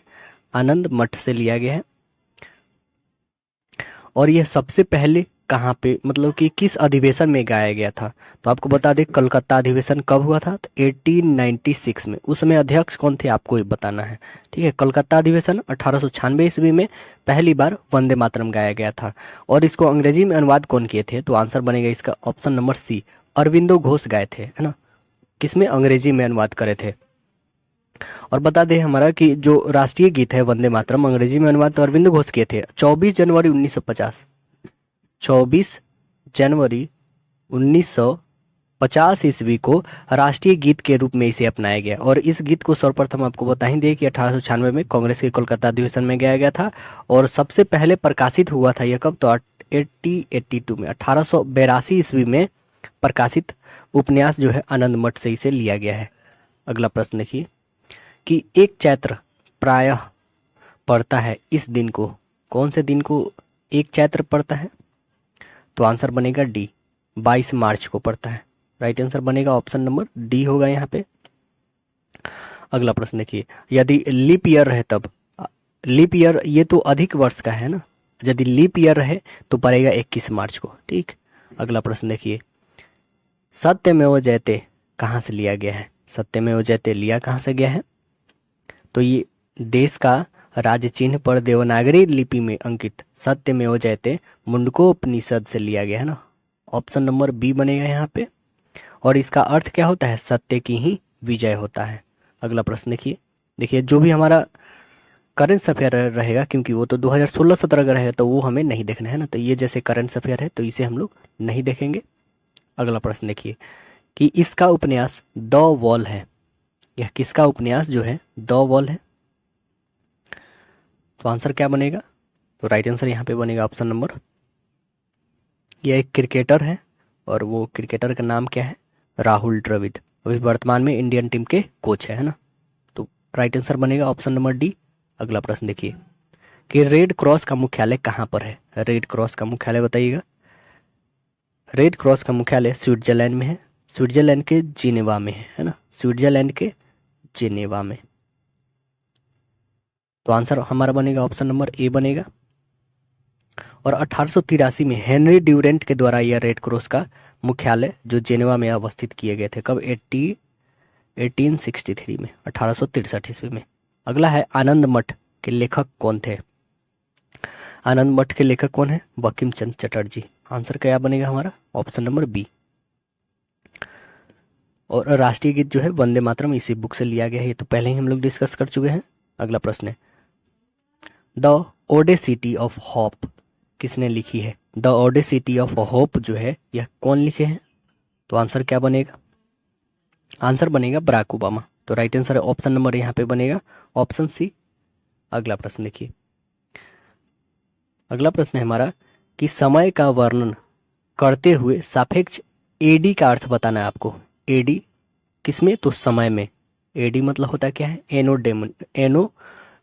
आनंद मठ से लिया गया है। और यह सबसे पहले कहाँ पे, मतलब कि किस अधिवेशन में गाया गया था, तो आपको बता दें कलकत्ता अधिवेशन कब हुआ था, तो 1896 में। उस समय अध्यक्ष कौन थे आपको ये बताना है, ठीक है। कलकत्ता अधिवेशन 1896 ईस्वी में पहली बार वंदे मातरम गाया गया था। और इसको अंग्रेजी में अनुवाद कौन किए थे, तो आंसर बनेगा इसका option number C, Aurobindo Ghosh गाए थे, है ना। किसमें, अंग्रेजी में अनुवाद करे थे। और बता दें हमारा कि जो राष्ट्रीय गीत है वंदे मातरम, अंग्रेजी में अनुवाद तो अरविंदो घोष किए थे। 24 जनवरी 1950, 24 जनवरी 1950 ईस्वी को राष्ट्रीय गीत के रूप में इसे अपनाया गया। और इस गीत को सर्वप्रथम आपको बता ही दें कि 1896 में कांग्रेस के कोलकाता अधिवेशन में गाया गया था। और सबसे पहले प्रकाशित हुआ था यह कब, तो 1882 में, 1882 ईस्वी में प्रकाशित उपन्यास जो है आनंद मठ से इसे लिया गया है। अगला प्रश्न देखिए कि एक चैत्र प्रायः पड़ता है इस दिन को, कौन से दिन को एक चैत्र पड़ता है, तो आंसर बनेगा डी, 22 मार्च को पड़ता है। राइट आंसर बनेगा ऑप्शन नंबर डी होगा यहाँ पे। अगला प्रश्न देखिए, यदि लीप ईयर रहे तब, लीप ईयर ये तो अधिक वर्ष का है ना, यदि लीप ईयर रहे तो पड़ेगा 21 मार्च को, ठीक। अगला प्रश्न देखिए, सत्यमेव जयते कहाँ से लिया गया है, सत्यमेव जयते लिया कहाँ से गया है, तो ये देश का राज्य चिन्ह पर देवनागरी लिपि में अंकित सत्यमेव जयते मुंडकोपनिषद से लिया गया है ना, ऑप्शन नंबर बी बनेगा यहाँ पे। और इसका अर्थ क्या होता है, सत्य की ही विजय होता है। अगला प्रश्न देखिए, देखिए जो भी हमारा करंट अफेयर रहेगा, क्योंकि वो तो 2016-17 का रहेगा तो वो हमें नहीं देखना है ना, तो ये जैसे करंट अफेयर है तो इसे हम लोग नहीं देखेंगे। अगला प्रश्न देखिए कि इसका उपन्यास द वॉल है, यह किसका उपन्यास जो है द वॉल है, तो आंसर क्या बनेगा, तो राइट आंसर यहाँ पे बनेगा ऑप्शन नंबर, यह एक क्रिकेटर है और वो क्रिकेटर का नाम क्या है, राहुल द्रविड़, अभी वर्तमान में इंडियन टीम के कोच है ना, तो राइट आंसर बनेगा ऑप्शन नंबर डी। अगला प्रश्न देखिए कि रेड क्रॉस का मुख्यालय कहाँ पर है, रेड क्रॉस का मुख्यालय बताइएगा। रेड क्रॉस का मुख्यालय स्विट्जरलैंड में है, स्विट्जरलैंड के जिनेवा में है ना, स्विट्जरलैंड के जेनेवा में। तो आंसर हमारा बनेगा ऑप्शन नंबर ए बनेगा। और 1883 में हेनरी ड्यूरेंट के द्वारा यह रेड क्रॉस का मुख्यालय जो जेनेवा में अवस्थित किए गए थे। कब? 1863 में, 1863 ईस्वी में। अगला है आनंद मठ के लेखक कौन थे? आनंद मठ के लेखक कौन है? बंकिम चंद्र चटर्जी। आंसर क्या बनेगा हमारा? Option number B. और राष्ट्रीय गीत जो है वंदे मातरम इसी बुक से लिया गया है, ये तो पहले ही हम लोग डिस्कस कर चुके हैं। अगला प्रश्न है द ओडेसिटी ऑफ होप किसने लिखी है? द ओडेसिटी ऑफ होप जो है यह कौन लिखे हैं? तो आंसर क्या बनेगा? आंसर बनेगा बराक ओबामा। तो राइट आंसर ऑप्शन नंबर यहाँ पे बनेगा ऑप्शन सी। अगला प्रश्न देखिए, अगला प्रश्न है हमारा कि समय का वर्णन करते हुए सापेक्ष एडी का अर्थ बताना है आपको। एडी किसमें? तो समय में। एडी मतलब होता है क्या है? एनो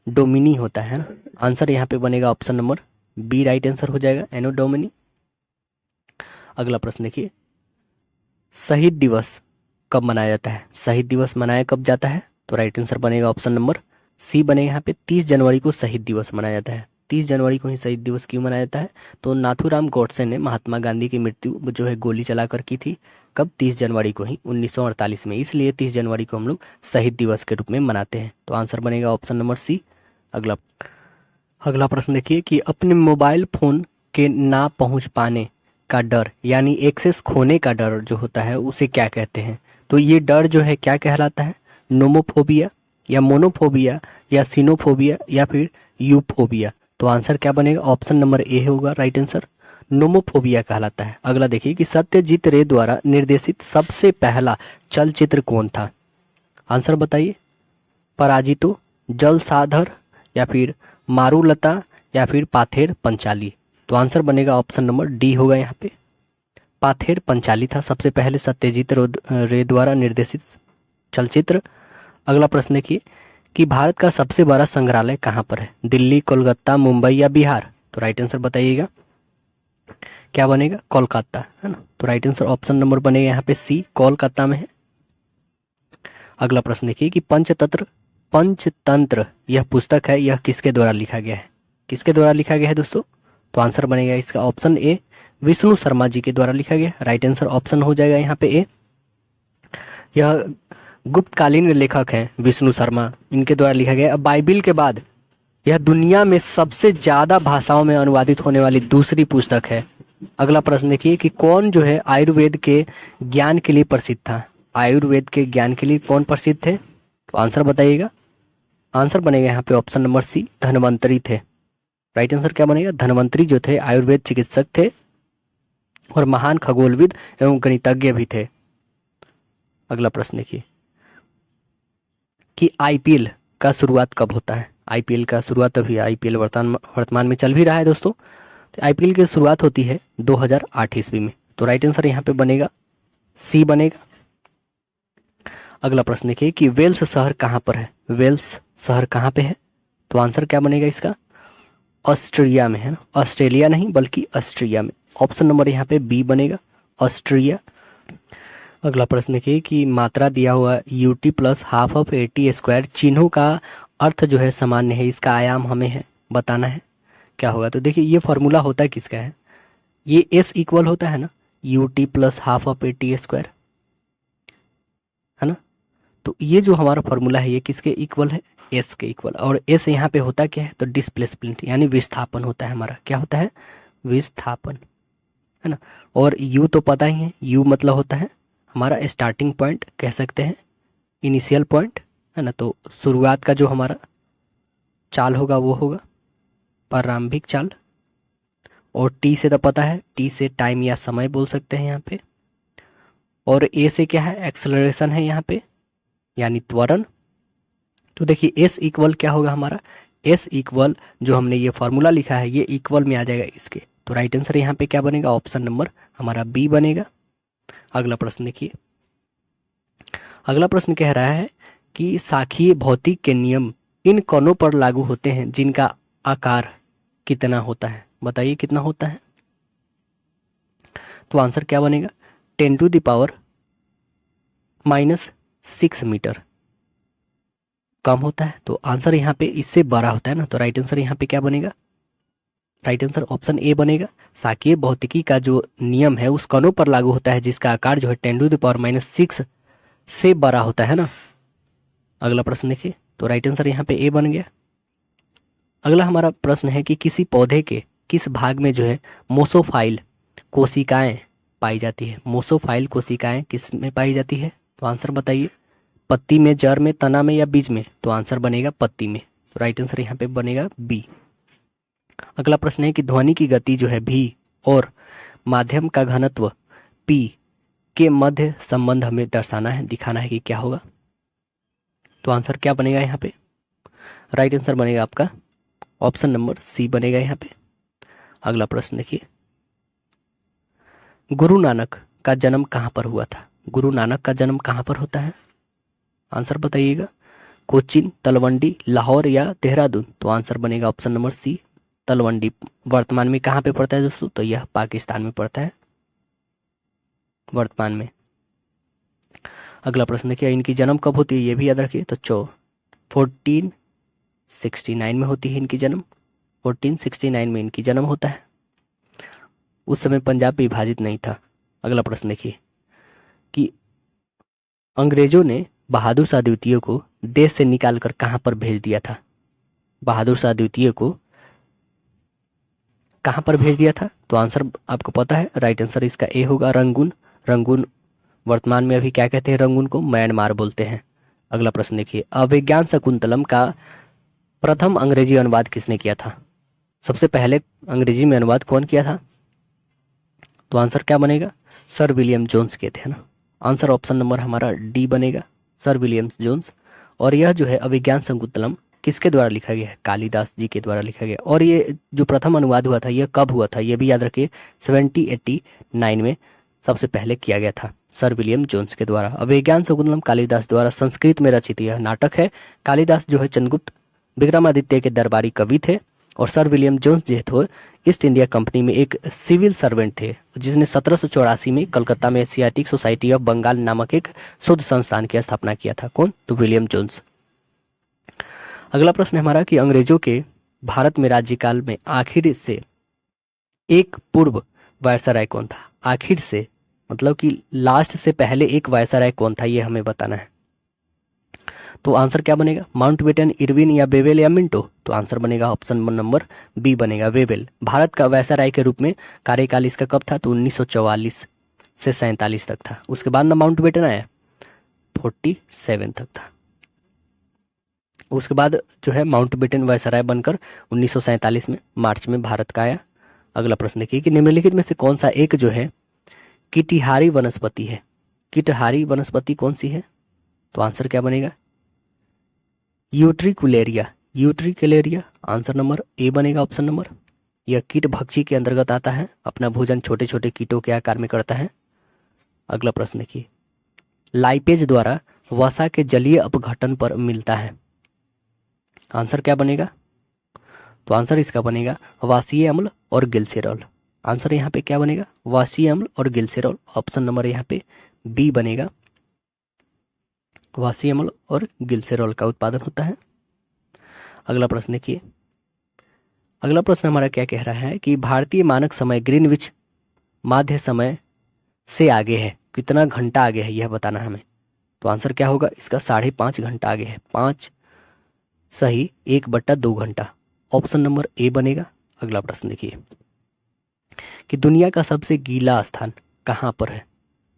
डोमिनी होता है ना। आंसर यहाँ पे बनेगा option number B, right answer हो जाएगा एनो डोमिनी। अगला प्रश्न देखिए, शहीद दिवस कब मनाया जाता है? शहीद दिवस मनाया कब जाता है? तो राइट आंसर बनेगा ऑप्शन नंबर सी बनेगा यहाँ पे 30 जनवरी को शहीद दिवस मनाया जाता है। 30 जनवरी को ही शहीद दिवस क्यों मनाया जाता है? तो नाथूराम गोडसे ने महात्मा गांधी की मृत्यु जो है गोली चलाकर की थी। कब? 30 जनवरी को ही 1948 में, इसलिए 30 जनवरी को हम लोग शहीद दिवस के रूप में मनाते हैं। तो आंसर बनेगा ऑप्शन नंबर सी। अगला प्रश्न देखिए कि अपने मोबाइल फोन के ना पहुंच पाने का डर यानी एक्सेस खोने का डर जो होता है उसे क्या कहते हैं? तो ये डर जो है क्या कहलाता है? नोमोफोबिया या मोनोफोबिया या सीनोफोबिया या फिर यूफोबिया। तो आंसर क्या बनेगा? ऑप्शन नंबर ए होगा राइट आंसर, नोमोफोबिया कहलाता है। अगला देखिए कि सत्यजीत रे द्वारा निर्देशित सबसे पहला चलचित्र कौन था? आंसर बताइए। पराजितो, जल साधर या फिर मारूलता या फिर पाथेर पंचाली। तो आंसर बनेगा ऑप्शन नंबर डी होगा यहाँ पे, पाथेर पंचाली था सबसे पहले सत्यजीत रे द्वारा निर्देशित चलचित्र। अगला प्रश्न देखिए कि भारत का सबसे बड़ा संग्रहालय कहाँ पर है? दिल्ली, कोलकाता, मुंबई या बिहार? तो राइट आंसर बताइएगा क्या बनेगा? कोलकाता, है ना। तो राइट आंसर ऑप्शन नंबर बनेगा यहाँ पे सी, कोलकाता में है। अगला प्रश्न देखिए कि पंचतंत्र यह पुस्तक है, यह किसके द्वारा लिखा गया है? किसके द्वारा लिखा गया है दोस्तों? तो आंसर बनेगा इसका ऑप्शन ए, विष्णु शर्मा जी के द्वारा लिखा गया। राइट आंसर ऑप्शन हो जाएगा यहाँ पे ए। यह गुप्तकालीन लेखक हैं विष्णु शर्मा, इनके द्वारा लिखा गया। अब बाइबिल के बाद यह दुनिया में सबसे ज्यादा भाषाओं में अनुवादित होने वाली दूसरी पुस्तक है। अगला प्रश्न देखिए कि कौन जो है आयुर्वेद के ज्ञान के लिए प्रसिद्ध था? आयुर्वेद के ज्ञान के लिए कौन प्रसिद्ध थे? तो आंसर बताइएगा। आंसर बनेगा यहाँ पे ऑप्शन नंबर सी, धन्वंतरी थे। राइट आंसर क्या बनेगा? धन्वंतरी जो थे आयुर्वेद चिकित्सक थे और महान खगोलविद एवं गणितज्ञ भी थे। अगला प्रश्न देखिए कि आईपीएल का शुरुआत कब होता है? आईपीएल का शुरुआत अभी आईपीएल वर्तमान में चल भी रहा है दोस्तों। तो आईपीएल की शुरुआत होती है 2008 ईस्वी में। तो राइट आंसर यहाँ पे बनेगा सी बनेगा। अगला प्रश्न देखिए कि वेल्स शहर कहाँ पर है? वेल्स शहर कहाँ पे है? तो आंसर क्या बनेगा इसका? ऑस्ट्रिया में है ना, ऑस्ट्रेलिया नहीं बल्कि ऑस्ट्रिया में। ऑप्शन नंबर यहाँ पे बी बनेगा, ऑस्ट्रिया। अगला प्रश्न देखिए कि मात्रा दिया हुआ UT plus half of 80 square चिन्हों का अर्थ जो है सामान्य है, इसका आयाम हमें है बताना है, क्या होगा? तो देखिए ये फॉर्मूला होता है किसका है? ये एस इक्वल होता है ना, UT plus half of 80 square, है ना। तो ये जो हमारा फॉर्मूला है ये किसके इक्वल है? एस के इक्वल। और एस यहाँ पे होता क्या है? तो डिस्प्लेसमेंट यानी विस्थापन होता है हमारा। क्या होता है? विस्थापन, है ना। और यू तो पता ही है, यू मतलब होता है हमारा स्टार्टिंग पॉइंट, कह सकते हैं इनिशियल पॉइंट, है ना। तो शुरुआत का जो हमारा चाल होगा वो होगा प्रारंभिक चाल। और टी से तो पता है, टी से टाइम या समय बोल सकते हैं यहाँ पे। और ए से क्या है? एक्सेलरेशन है यहाँ पे यानी त्वरण। तो देखिए एस इक्वल क्या होगा हमारा? एस इक्वल जो हमने ये फॉर्मूला लिखा है ये इक्वल में आ जाएगा इसके। तो राइट आंसर यहाँ पे क्या बनेगा? ऑप्शन नंबर हमारा बी बनेगा। अगला प्रश्न देखिए, अगला प्रश्न कह रहा है कि साखीय भौतिक के नियम इन कणों पर लागू होते हैं जिनका आकार कितना होता है? बताइए कितना होता है? तो आंसर क्या बनेगा? 10⁻⁻⁶ मीटर। कम होता है, तो आंसर यहाँ पे इससे बड़ा होता है ना, तो राइट आंसर यहाँ पे क्या बनेगा, राइट आंसर ऑप्शन ए बनेगा। साक्ष्य भौतिकी का जो नियम है उस कणों पर लागू होता है जिसका आकार जो है 10⁻⁻6 से बड़ा होता है ना। अगला प्रश्न देखिए, तो राइट आंसर यहाँ पे ए बन गया। अगला हमारा प्रश्न है कि किसी पौधे के किस भाग में जो है मोसोफाइल कोशिकाएं पाई जाती है। मोसोफाइल कोशिकाएं किस में पाई जाती है, तो आंसर बताइए। पत्ती में, जड़ में, तना में या बीज में, तो आंसर बनेगा पत्ती में। तो राइट आंसर यहाँ पे बनेगा बी। अगला प्रश्न है कि ध्वनि की गति जो है भी और माध्यम का घनत्व पी के मध्य संबंध हमें दर्शाना है, दिखाना है कि क्या होगा। तो आंसर क्या बनेगा यहाँ पे, राइट आंसर बनेगा आपका ऑप्शन नंबर सी बनेगा यहाँ पे। अगला प्रश्न देखिए, गुरु नानक का जन्म कहाँ पर हुआ था। गुरु नानक का जन्म कहाँ पर होता है, आंसर बताइएगा। कोचीन, तलवंडी, लाहौर या देहरादून, तो आंसर बनेगा ऑप्शन नंबर सी तलवंडी। वर्तमान में कहाँ पे पड़ता है दोस्तों, तो यह पाकिस्तान में पड़ता है वर्तमान में। अगला प्रश्न देखिए, इनकी जन्म कब होती है ये भी याद रखिए। तो 1469 में होती है इनकी जन्म, 1469 में इनकी जन्म होता है। उस समय पंजाब विभाजित नहीं था। अगला प्रश्न देखिए कि अंग्रेजों ने बहादुर शाह द्वितीय को देश से निकालकर कहां पर भेज दिया था। बहादुर शाह द्वितीय को कहां पर भेज दिया था, तो आंसर आपको पता है, राइट आंसर इसका ए होगा, रंगून। रंगून वर्तमान में अभी क्या कहते हैं, रंगून को म्यांमार बोलते हैं। अगला प्रश्न देखिए, अभिज्ञान शकुंतलम का प्रथम अंग्रेजी अनुवाद किसने किया था। सबसे पहले अंग्रेजी में अनुवाद कौन किया था, तो आंसर क्या बनेगा, सर विलियम जोन्स के थे ना। आंसर ऑप्शन नंबर हमारा डी बनेगा, सर विलियम्स जोन्स। और यह जो है अभिज्ञान शकुंतलम किसके द्वारा लिखा गया है, कालिदास जी के द्वारा लिखा गया। और ये जो प्रथम अनुवाद हुआ था यह कब हुआ था, यह भी याद रखिए, 1789 में सबसे पहले किया गया था सर विलियम जोन्स के द्वारा। अभिज्ञान शकुंतलम कालिदास द्वारा संस्कृत में रचित यह नाटक है। कालिदास जो है चंद्रगुप्त विक्रमादित्य के दरबारी कवि थे और सर विलियम जोन्स जो थे ईस्ट इंडिया कंपनी में एक सिविल सर्वेंट थे, जिसने 1784 में कलकत्ता में एशियाटिक सोसाइटी ऑफ बंगाल नामक एक शोध संस्थान की स्थापना किया था। कौन, तो विलियम जोन्स। अगला प्रश्न है हमारा कि अंग्रेजों के भारत में राज्यकाल में आखिर से एक पूर्व वायसराय कौन था। आखिर से मतलब कि लास्ट से पहले एक वायसराय कौन था, ये हमें बताना है। तो आंसर क्या बनेगा, माउंटबेटन, इरविन या बेवेल या मिंटो, तो आंसर बनेगा ऑप्शन नंबर बी बनेगा, वेवेल। भारत का वायसराय के रूप में कार्यकाल इसका कब था, तो 1944 से 47 तक था। उसके बाद ना माउंटबेटन आया 47 तक था। उसके बाद जो है माउंटबेटन वायसराय बनकर 1947 में मार्च में भारत का आया। अगला प्रश्न देखिए कि निम्नलिखित में से कौन सा एक जो है कीटहारी वनस्पति है। कीटहारी वनस्पति कौन सी है, तो आंसर क्या बनेगा, utricularia. Utricularia answer number A बनेगा ऑप्शन नंबर। यह कीट भक्षी के अंतर्गत आता है, अपना भोजन छोटे छोटे कीटों के आकार में करता है। अगला प्रश्न देखिए, लाइपेज द्वारा वसा के जलीय अपघटन पर मिलता है। आंसर क्या बनेगा, तो आंसर इसका बनेगा वासीय अम्ल और गिल्सेरॉल। आंसर यहाँ पे क्या बनेगा, वासीय अम्ल और गिल्सेरॉल। ऑप्शन नंबर यहाँ पे बी बनेगा, वासीय अम्ल और गिल्सेरॉल का उत्पादन होता है। अगला प्रश्न देखिए, अगला प्रश्न हमारा क्या कह रहा है कि भारतीय मानक समय ग्रीनविच माध्य समय से आगे है, कितना घंटा आगे है यह बताना हमें। तो आंसर क्या होगा इसका, 5.5 घंटा आगे है। 5 सही 1/2 घंटा, ऑप्शन नंबर ए बनेगा। अगला प्रश्न देखिए कि दुनिया का सबसे गीला स्थान कहाँ पर है।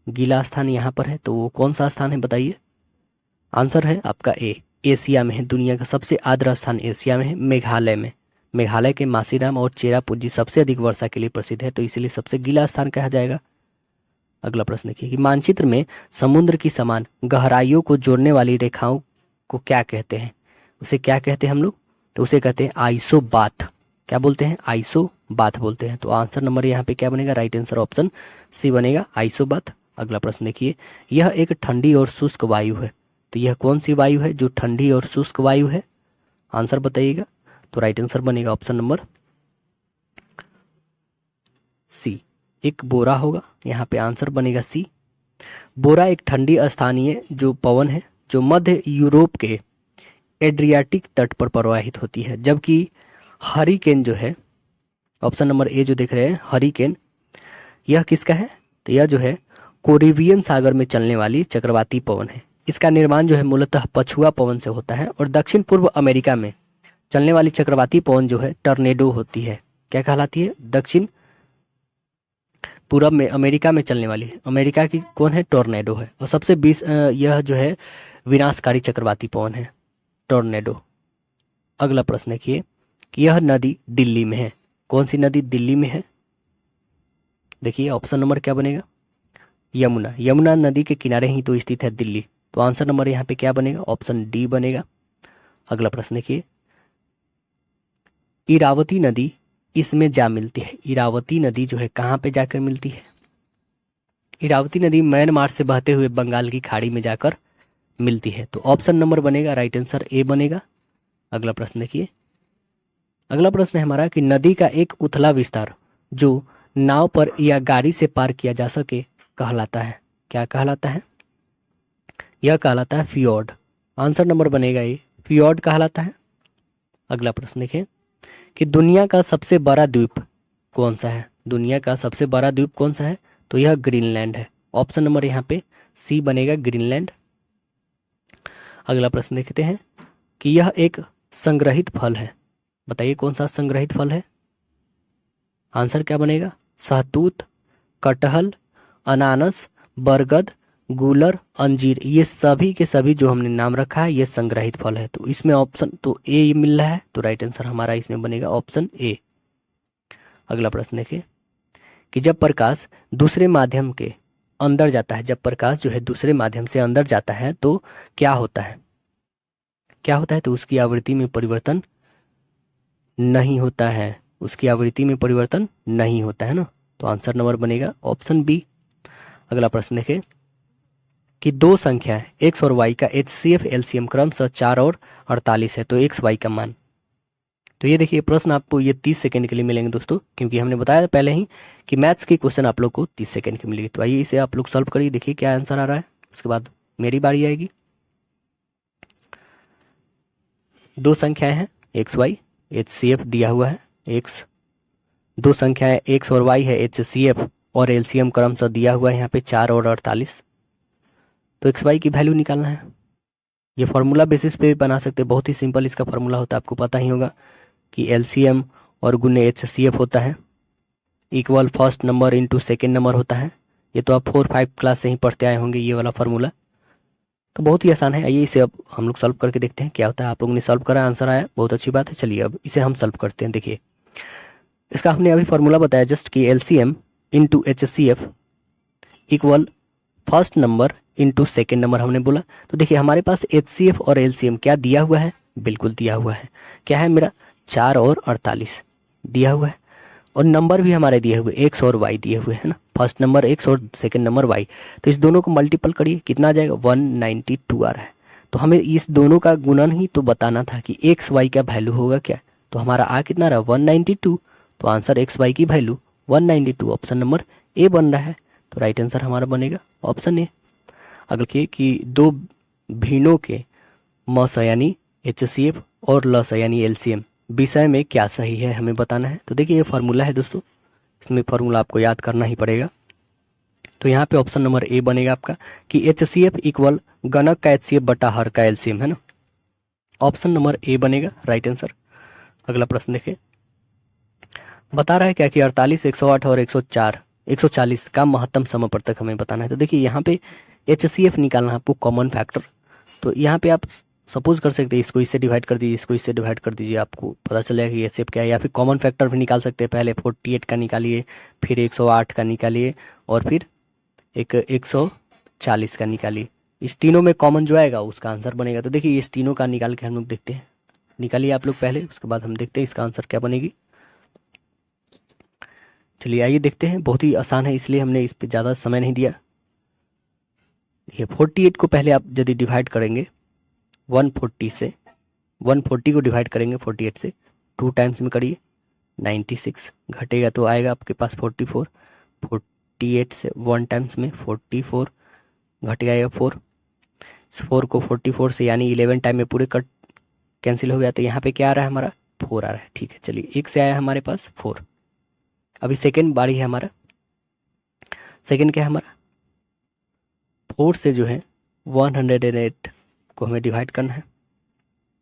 गीला स्थान यहाँ पर है, तो वो कौन सा स्थान है बताइए। आंसर है आपका ए, एशिया में है। दुनिया का सबसे आर्द्र स्थान एशिया में है, मेघालय में। मेघालय के मासीराम और चेरापूंजी सबसे अधिक वर्षा के लिए प्रसिद्ध है, तो इसीलिए सबसे गीला स्थान कहा जाएगा। अगला प्रश्न देखिए कि मानचित्र में समुद्र की समान गहराइयों को जोड़ने वाली रेखाओं को क्या कहते हैं। उसे क्या कहते हैं हम लोग, तो उसे कहते हैं आइसोबाथ। क्या बोलते हैं, आइसोबाथ बोलते हैं। तो आंसर नंबर यहाँ पे क्या बनेगा, राइट आंसर ऑप्शन सी बनेगा, आइसोबाथ। अगला प्रश्न देखिए, यह एक ठंडी और शुष्क वायु है, तो यह कौन सी वायु है जो ठंडी और शुष्क वायु है, आंसर बताइएगा। तो राइट आंसर बनेगा ऑप्शन नंबर सी, एक बोरा होगा, यहाँ पे आंसर बनेगा सी। बोरा एक ठंडी स्थानीय जो पवन है जो मध्य यूरोप के एड्रियाटिक तट पर प्रवाहित होती है, जबकि हरिकेन जो है, ऑप्शन नंबर ए जो देख रहे हैं हरिकेन, यह किसका है? तो यह जो है कैरिबियन सागर में चलने वाली चक्रवाती पवन है। इसका निर्माण जो है मूलतः पछुआ पवन से होता है, और दक्षिण पूर्व अमेरिका में चलने वाली चक्रवाती पवन जो है टर्नेडो होती है। क्या कहलाती है? दक्षिण पूरब में अमेरिका में चलने वाली है, अमेरिका की कौन है? टोर्नेडो है। और सबसे यह जो है विनाशकारी चक्रवाती पवन है, टोर्नेडो। अगला प्रश्न देखिए कि यह नदी दिल्ली में है। कौन सी नदी दिल्ली में है? देखिए ऑप्शन नंबर क्या बनेगा? यमुना। यमुना नदी के किनारे ही तो स्थित है दिल्ली, तो आंसर नंबर यहाँ पे क्या बनेगा? ऑप्शन डी बनेगा। अगला प्रश्न देखिए, इरावती नदी इसमें जा मिलती है। इरावती नदी जो है कहाँ पे जाकर मिलती है? इरावती नदी म्यांमार से बहते हुए बंगाल की खाड़ी में जाकर मिलती है, तो ऑप्शन नंबर बनेगा राइट आंसर ए बनेगा। अगला प्रश्न देखिए, अगला प्रश्न है हमारा कि नदी का एक उथला विस्तार जो नाव पर या गाड़ी से पार किया जा सके कहलाता है। क्या कहलाता है? यह कहलाता है फियोर्ड। आंसर नंबर बनेगा ए, फियोर्ड कहलाता है। अगला प्रश्न देखिए कि दुनिया का सबसे बड़ा द्वीप कौन सा है? दुनिया का सबसे बड़ा द्वीप कौन सा है? तो यह ग्रीनलैंड है। ऑप्शन नंबर यहाँ पे सी बनेगा, ग्रीनलैंड। अगला प्रश्न देखते हैं कि यह एक संग्रहित फल है। बताइए कौन सा संग्रहित फल है? आंसर क्या बनेगा? सहतूत, कटहल, अनानस, बरगद, गूलर, अंजीर, ये सभी के सभी जो हमने नाम रखा है ये संग्रहित फल है। तो इसमें ऑप्शन तो ए मिल रहा है, तो राइट आंसर हमारा इसमें बनेगा ऑप्शन ए। अगला प्रश्न देखिए कि जब प्रकाश दूसरे माध्यम के अंदर जाता है, जब प्रकाश जो है दूसरे माध्यम से अंदर जाता है तो क्या होता है? क्या होता है? तो उसकी आवृत्ति में परिवर्तन नहीं होता है, उसकी आवृत्ति में परिवर्तन नहीं होता है ना, तो आंसर नंबर बनेगा ऑप्शन बी। अगला प्रश्न देखें कि दो संख्या है एक्स और वाई का HCF LCM क्रमशः 4 और 48 है, तो एक्स वाई का मान। तो ये देखिए प्रश्न आपको ये 30 सेकंड के लिए मिलेंगे दोस्तों, क्योंकि हमने बताया था पहले ही कि मैथ्स के क्वेश्चन आप लोग को 30 सेकंड के मिलेगी। तो आइए इसे आप लोग सॉल्व करिए, देखिए क्या आंसर आ रहा है, उसके बाद मेरी बारी आएगी। दो संख्याएं हैं एक्स वाई, HCF दिया हुआ है एक्स, दो संख्याएं एक्स और वाई है, HCF और LCM क्रमशः दिया हुआ है यहाँ पे 4 और 48। तो एक्स वाई की वैल्यू निकालना है। ये फार्मूला बेसिस पे बना सकते हैं, बहुत ही सिंपल इसका फार्मूला होता है, आपको पता ही होगा कि LCM और गुने HCF होता है equal first number into second number होता है। ये तो आप 4-5 क्लास से ही पढ़ते आए होंगे ये वाला फार्मूला, तो बहुत ही आसान है। आइए इसे अब हम लोग सॉल्व करके देखते हैं क्या होता है। आप लोगों ने सॉल्व करा, आंसर आया, बहुत अच्छी बात है। चलिए अब इसे हम सॉल्व करते हैं। देखिए इसका हमने अभी फार्मूला बताया जस्ट कि LCM into HCF equal first number into second number हमने बोला। तो देखिए हमारे पास HCF और LCM क्या दिया हुआ है? बिल्कुल दिया हुआ है। क्या है मेरा? 4 और 48 दिया हुआ है, और नंबर भी हमारे दिए हुए एक्स और वाई दिए हुए हैं ना, फर्स्ट नंबर एक्स और सेकंड नंबर वाई। तो इस दोनों को मल्टीपल करिए, कितना आ जाएगा? 192 आ रहा है। तो हमें इस दोनों का गुणन ही तो बताना था कि एक्स वाई का वैल्यू होगा क्या। तो हमारा आ कितना रहा? 192। तो आंसर एक्स वाई की वैल्यू 192, ऑप्शन नंबर ए बन रहा है। तो राइट आंसर हमारा बनेगा ऑप्शन ए। अगले कि दो भिन्नों के मस यानी HCF और लस यानी LCM विषय में क्या सही है हमें बताना है। तो देखिए ये फार्मूला है दोस्तों, इसमें फार्मूला आपको याद करना ही पड़ेगा। तो यहाँ पे ऑप्शन नंबर ए बनेगा आपका कि HCF इक्वल गणक का HCF बटा हर का LCM है ना, ऑप्शन नंबर ए बनेगा राइट आंसर। अगला प्रश्न देखिए, बता रहा है क्या कि 48, 108 और 140 का महत्तम समवर्तक हमें बताना है। तो देखिए यहाँ पे HCF निकालना है आपको, कॉमन फैक्टर। तो यहाँ पे आप सपोज कर सकते हैं इसको इससे डिवाइड कर दीजिए, इसको इससे डिवाइड कर दीजिए, आपको पता चलेगा कि HCF क्या है। या फिर कॉमन फैक्टर भी निकाल सकते हैं, पहले 48 का निकालिए, फिर 108 का निकालिए, और फिर एक 140 का निकालिए। इस तीनों में कॉमन जो आएगा उसका आंसर बनेगा। तो देखिए इस तीनों का निकाल के हम लोग देखते हैं, निकालिए आप लोग पहले, उसके बाद हम देखते हैं इसका आंसर क्या बनेगी। चलिए आइए देखते हैं, बहुत ही आसान है इसलिए हमने इस पर ज़्यादा समय नहीं दिया। देखिए 48 को पहले आप यदि डिवाइड करेंगे 140 से, 140 को डिवाइड करेंगे 48 से, 2 टाइम्स में करिए 96 घटेगा तो आएगा आपके पास 44। 48 से 1 टाइम्स में 44 घट जाएगा 4। इस 4 को 44 से यानी 11 टाइम में पूरे कैंसिल हो गया, तो यहाँ पे क्या आ रहा है हमारा 4 आ रहा है। ठीक है, चलिए 1 से आया हमारे पास 4। अभी सेकेंड बारी है हमारा। सेकेंड क्या है हमारा, 4 से जो है 108 को हमें डिवाइड करना है।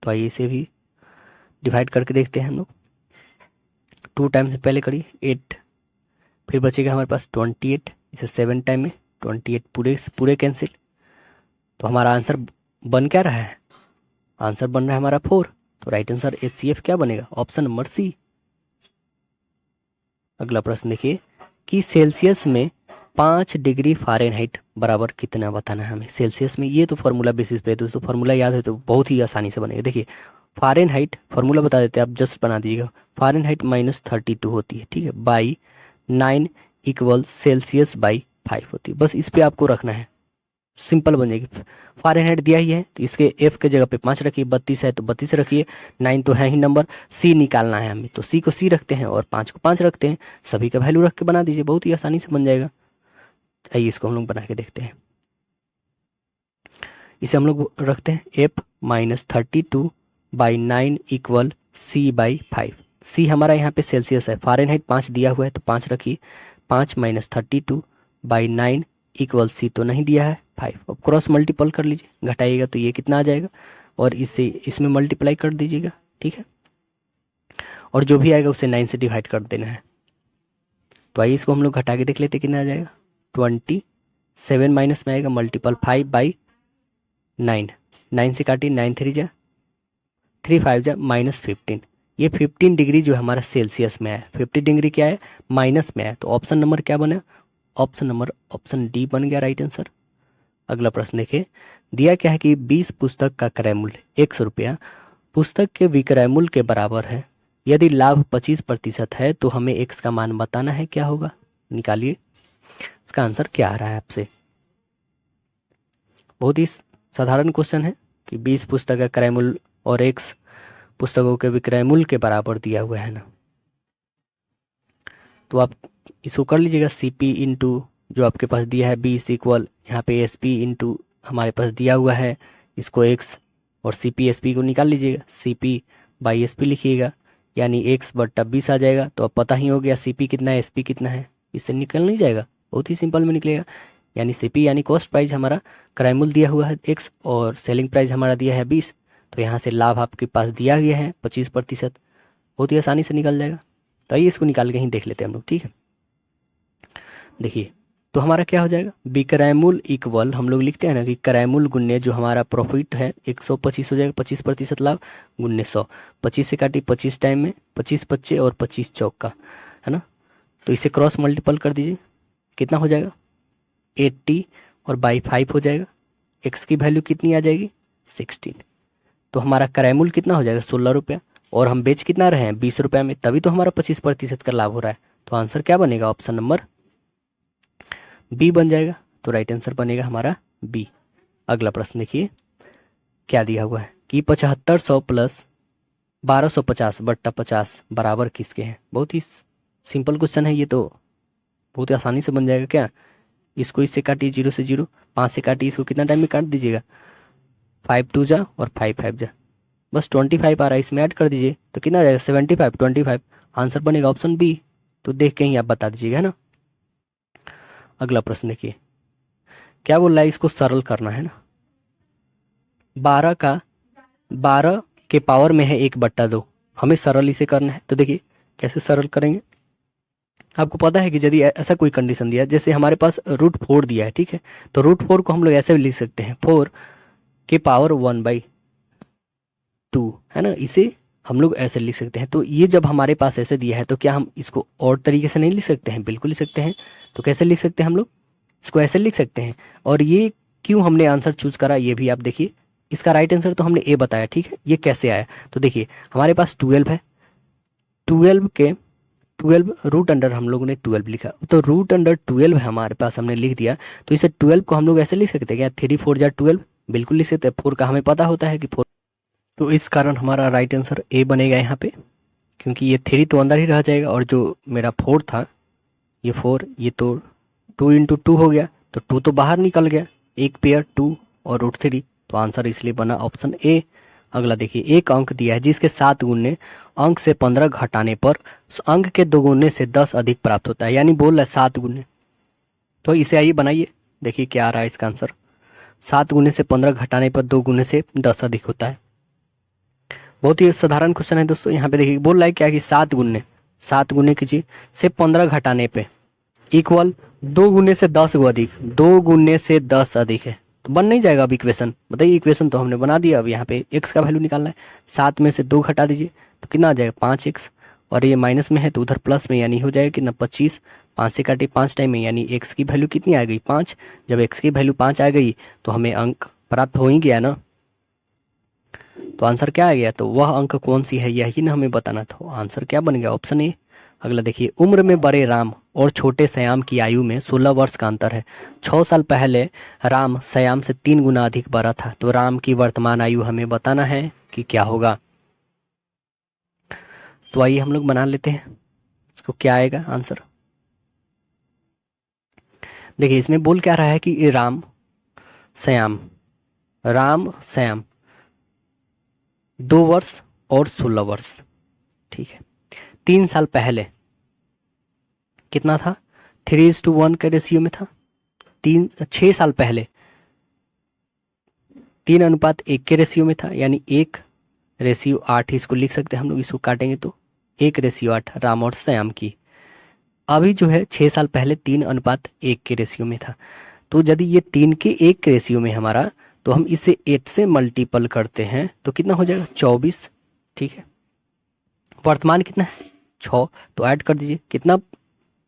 तो आइए इसे भी डिवाइड करके देखते हैं हम लोग। 2 टाइम से पहले करिए 8, फिर बचेगा हमारे पास 28, इसे 7 टाइम में 28 पूरे पूरे कैंसिल। तो हमारा आंसर बन क्या रहा है, आंसर बन रहा है हमारा 4। तो राइट आंसर HCF क्या बनेगा, ऑप्शन नंबर सी। अगला प्रश्न देखिए कि सेल्सियस में 5 डिग्री फ़ारेनहाइट बराबर कितना बताना है हमें। सेल्सियस में ये तो फार्मूला बेसिस पे है दोस्तों, फार्मूला याद है तो बहुत ही आसानी से बनेगा। देखिए फ़ारेनहाइट फार्मूला बता देते हैं, आप जस्ट बना दीजिएगा। फ़ारेनहाइट -32 होती है, ठीक है, बाई 9 इक्वल सेल्सियस बाई 5 होती है। बस इस पे आपको रखना है, सिंपल बन जाएगी। फ़ारेनहाइट दिया ही है तो इसके F के जगह पे 5 रखिए, 32 है तो 32 रखिए, 9 तो है ही नंबर, C निकालना है हमें तो C को C रखते हैं और 5 को 5 रखते हैं। सभी का वैल्यू रख के बना दीजिए, बहुत ही आसानी से बन जाएगा। आइए इसको हम लोग बना के देखते हैं। इसे हम लोग रखते हैं F -32 by 9 equal C by 5। C हमारा यहाँ पे सेल्सियस है, फ़ारेनहाइट 5 दिया हुआ है तो 5 रखिए, 5 -32 बाई 9 इक्वल C तो नहीं दिया है 5। अब क्रॉस मल्टीपल कर लीजिए, घटाइएगा तो ये कितना आ जाएगा और इससे इसमें मल्टीप्लाई कर दीजिएगा, ठीक है, और जो भी आएगा उसे 9 से डिवाइड कर देना है। तो आइए इसको हम लोग घटा के देख लेते कितना आ जाएगा। 27 माइनस में आएगा मल्टीपल 5 बाई 9, 9 से काटिए, 9 3 जा 3 5 जा -15। ये 15 डिग्री जो हमारा सेल्सियस में है, 50 डिग्री क्या है माइनस में है। तो ऑप्शन नंबर क्या बना, ऑप्शन नंबर ऑप्शन डी बन गया राइट आंसर। अगला प्रश्न देखिए, दिया क्या है कि 20 पुस्तक का क्रय मूल्य 100 रुपया पुस्तक के विक्रय मूल्य के बराबर है। यदि लाभ 25% है तो हमें x का मान बताना है, क्या होगा, निकालिए। इसका आंसर क्या आ रहा है आपसे। बहुत ही साधारण क्वेश्चन है कि 20 पुस्तक का क्रय मूल्य और x पुस्तकों के विक्रय मूल्य के बराबर दिया हुआ है ना। तो आप इसको कर लीजिएगा, CP इंटू जो आपके पास दिया है 20 इक्वल यहाँ पे SP इंटू हमारे पास दिया हुआ है इसको x और CP SP को निकाल लीजिएगा, CP बाई SP लिखिएगा, यानी x/20 आ जाएगा। तो अब पता ही हो गया CP कितना है SP कितना है, इससे निकल नहीं जाएगा, बहुत ही सिंपल में निकलेगा। यानी CP यानी कॉस्ट प्राइस हमारा क्रय मूल्य दिया हुआ है x और सेलिंग प्राइस हमारा दिया है 20, तो यहाँ से लाभ आपके पास दिया गया है 25%, बहुत ही आसानी से निकल जाएगा। तो आइए इसको निकाल के ही देख लेते हैं हम लोग, ठीक है। देखिए तो हमारा क्या हो जाएगा, विक्रय मूल्य इक्वल हम लोग लिखते हैं ना कि क्रय मूल्य गुन्ने जो हमारा प्रॉफिट है 125 हो जाएगा, 25% लाभ गुन्ने 100, 25 से काटी 25 टाइम में 25 25 और 25 चौका है ना। तो इसे क्रॉस मल्टीपल कर दीजिए, कितना हो जाएगा 80 और बाई 5 हो जाएगा, x की वैल्यू कितनी आ जाएगी 16। तो हमारा क्रय मूल्य कितना हो जाएगा 16 रुपया और हम बेच कितना रहे हैं 20 रुपया में, तभी तो हमारा 25% का लाभ हो रहा है। तो आंसर क्या बनेगा, ऑप्शन नंबर बी बन जाएगा। तो राइट आंसर बनेगा हमारा बी। अगला प्रश्न देखिए क्या दिया हुआ है कि 7500 प्लस 1250/50 बराबर किसके हैं। बहुत ही सिंपल क्वेश्चन है ये, तो बहुत ही आसानी से बन जाएगा। क्या, इसको इससे काटिए 0 से 0, 5 से काटिए, इसको कितना टाइम में काट दीजिएगा 5 2 जा और 5 5 जा, बस 25 आ रहा है, इसमें ऐड कर दीजिए तो कितना आ जाएगा 75 25, आंसर बनेगा ऑप्शन बी। तो देख के ही आप बता दीजिएगा, है ना। अगला प्रश्न देखिए क्या बोल रहा है, इसको सरल करना है ना। 12 के पावर में है 1/2, हमें सरल इसे करना है। तो देखिए कैसे सरल करेंगे, आपको पता है कि यदि ऐसा कोई कंडीशन दिया, जैसे हमारे पास √4 दिया है, ठीक है, तो √4 को हम लोग ऐसे भी लिख सकते हैं 4 के पावर 1/2 है ना, इसे हम लोग ऐसे लिख सकते हैं। तो ये जब हमारे पास ऐसे दिया है तो क्या हम इसको और तरीके से नहीं लिख सकते हैं, बिल्कुल लिख सकते हैं। तो कैसे लिख सकते हैं, हम लोग इसको ऐसे लिख सकते हैं। और ये क्यों हमने आंसर चूज करा ये भी आप देखिए, इसका राइट आंसर तो हमने ए बताया, ठीक है, ये कैसे आया। तो देखिए हमारे पास 12 है, 12 के 12 रूट अंडर हम लोगों ने 12 लिखा, तो रूट अंडर 12 हमारे पास हमने लिख दिया। तो इसे 12 को हम लोग ऐसे लिख सकते हैं क्या, 3 4 जा 12, बिल्कुल लिख सकते हैं। 4 का हमें पता होता है कि 4, तो इस कारण हमारा राइट आंसर ए बनेगा यहाँ पे, क्योंकि ये 3 तो अंदर ही रह जाएगा और जो मेरा 4 था ये 4, ये तो 2 × 2 हो गया, तो 2 तो बाहर निकल गया, एक पेयर 2 और √3, तो आंसर इसलिए बना ऑप्शन ए। अगला देखिए, एक अंक दिया है जिसके 7 गुने अंक से 15 घटाने पर उस अंक के 2 गुने से 10 अधिक प्राप्त होता है, यानी बोल रहा है 7 गुने। तो इसे आइए बनाइए, देखिए क्या आ रहा है इसका आंसर। 7 गुने से 15 घटाने पर 2 गुने से 10 अधिक होता है। बहुत ही साधारण क्वेश्चन है दोस्तों। यहाँ पे देखिए बोल रहा है क्या कि 7 गुने कीजिए से 15 घटाने पे इक्वल 2 गुने से 10 को अधिक, 2 गुने से 10 अधिक है, तो बन नहीं जाएगा अब इक्वेशन। बताइए, इक्वेशन तो हमने बना दिया। अब यहाँ पे x का वैल्यू निकालना है। 7 में से 2 घटा दीजिए तो कितना आ जाएगा 5x, और ये माइनस में है तो उधर प्लस में, यानी हो जाएगा कितना 25। 5 से काटे 5 टाइम में, यानी x की वैल्यू कितनी आ गई 5। जब x की वैल्यू 5 आ गई तो हमें अंक प्राप्त हो ही गया ना। तो आंसर क्या आ गया, तो वह अंक कौन सी है यही ना हमें बताना था। आंसर क्या बन गया, ऑप्शन ए। अगला देखिए, उम्र में बड़े राम और छोटे श्याम की आयु में 16 वर्ष का अंतर है। 6 साल पहले राम श्याम से 3 गुना अधिक बड़ा था, तो राम की वर्तमान आयु हमें बताना है कि क्या होगा। तो आइए हम लोग बना लेते हैं इसको, क्या आएगा आंसर। देखिए इसमें बोल क्या रहा है कि ये राम श्याम 2 वर्ष और 16 वर्ष, ठीक है। 3 साल पहले कितना था, 3:1 के रेशियो में था। 6 साल पहले 3:1 के रेशियो में था, यानी 1:8 इसको लिख सकते हैं हम लोग। इसको काटेंगे तो 1:8 राम और श्याम की। अभी जो है 6 साल पहले 3:1 के रेशियो में था। तो यदि ये 3 के 1 के रेशियो में हमारा, तो हम इसे 8 से मल्टीपल करते हैं तो कितना हो जाएगा 24, ठीक है। वर्तमान कितना है 6, तो ऐड कर दीजिए, कितना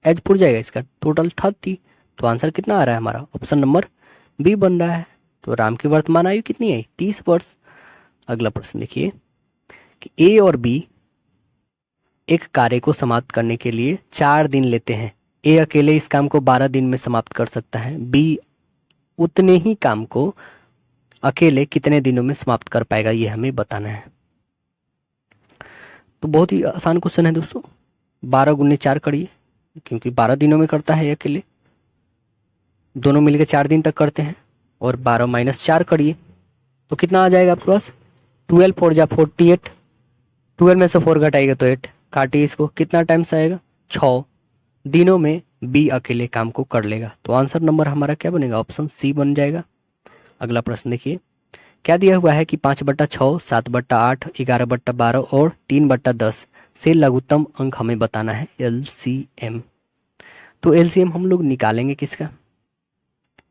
एज पुर जाएगा इसका टोटल 30। तो आंसर कितना आ रहा है हमारा, ऑप्शन नंबर बी बन रहा है। तो राम की वर्तमान आयु कितनी आई 30 वर्ष। अगला प्रश्न देखिए कि ए और बी एक कार्य को समाप्त करने के लिए 4 दिन लेते हैं। ए अकेले इस काम को 12 दिन में समाप्त कर सकता है, बी उतने ही काम को अकेले कितने दिनों में समाप्त कर पाएगा, ये हमें बताना है। तो बहुत ही आसान क्वेश्चन है दोस्तों। 12 गुने 4 करिए, क्योंकि 12 दिनों में करता है अकेले, दोनों मिलकर 4 दिन तक करते हैं। और 12 माइनस 4 करिए तो कितना आ जाएगा आपके पास, 12 4 जा 48, 12 में से 4 घटाएगा तो 8, काटिए इसको, कितना टाइम से आएगा 6 दिनों में बी अकेले काम को कर लेगा। तो आंसर नंबर हमारा क्या बनेगा, ऑप्शन सी बन जाएगा। अगला प्रश्न देखिए, क्या दिया हुआ है कि 5/6, 7/8, 11/12 और 3/10 से लघुत्तम अंक हमें बताना है, LCM। तो LCM हम लोग निकालेंगे किसका,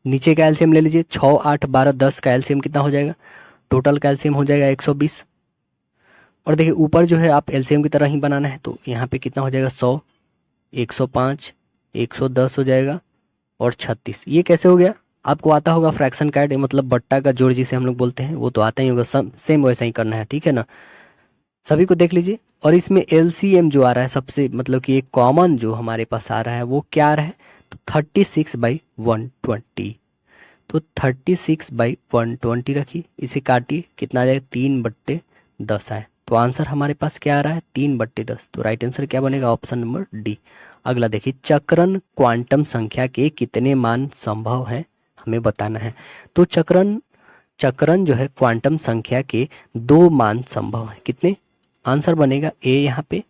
नीचे का LCM ले लीजिए। 6, 8, 12, 10 का LCM कितना हो जाएगा, टोटल का LCM हो जाएगा 120। और देखिए ऊपर जो है आप LCM की तरह ही बनाना है, तो यहाँ पे कितना हो जाएगा 100, 105, 110 हो जाएगा और 36। ये कैसे हो गया, आपको आता होगा फ्रैक्शन का मतलब बट्टा का जोड़ जिसे हम लोग बोलते हैं, वो तो आता ही होगा। सेम वैसा ही करना है, ठीक है ना। सभी को देख लीजिए। और इसमें LCM जो आ रहा है सबसे मतलब कि एक कॉमन जो हमारे पास आ रहा है वो क्या आ रहा है, तो 36/120। तो 36/120 रखिए, इसे काटिए, कितना आ जाएगा 3/10 आए। तो आंसर हमारे पास क्या आ रहा है 3/10। तो राइट आंसर क्या बनेगा, ऑप्शन नंबर डी। अगला देखिए, चक्रण क्वांटम संख्या के कितने मान संभव हैं हमें बताना है। तो चक्रण जो है क्वांटम संख्या के 2 मान संभव है, कितने। आंसर बनेगा ए। यहाँ पे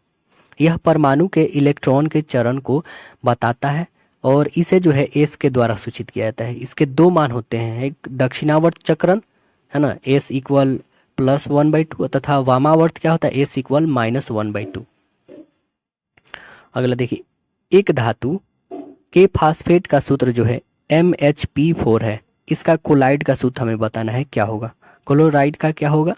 यह परमाणु के इलेक्ट्रॉन के चरण को बताता है और इसे जो है एस के द्वारा सूचित किया जाता है। इसके 2 मान होते हैं, एक दक्षिणावर्त चक्रण है ना, एस इक्वल +1/2, तथा वामावर्त क्या होता है, एस इक्वल -1/2। अगला देखिए, एक धातु के फास्फेट का सूत्र जो है MHP4 है, इसका क्लोराइड का सूत्र हमें बताना है, क्या होगा। क्लोराइड का क्या होगा,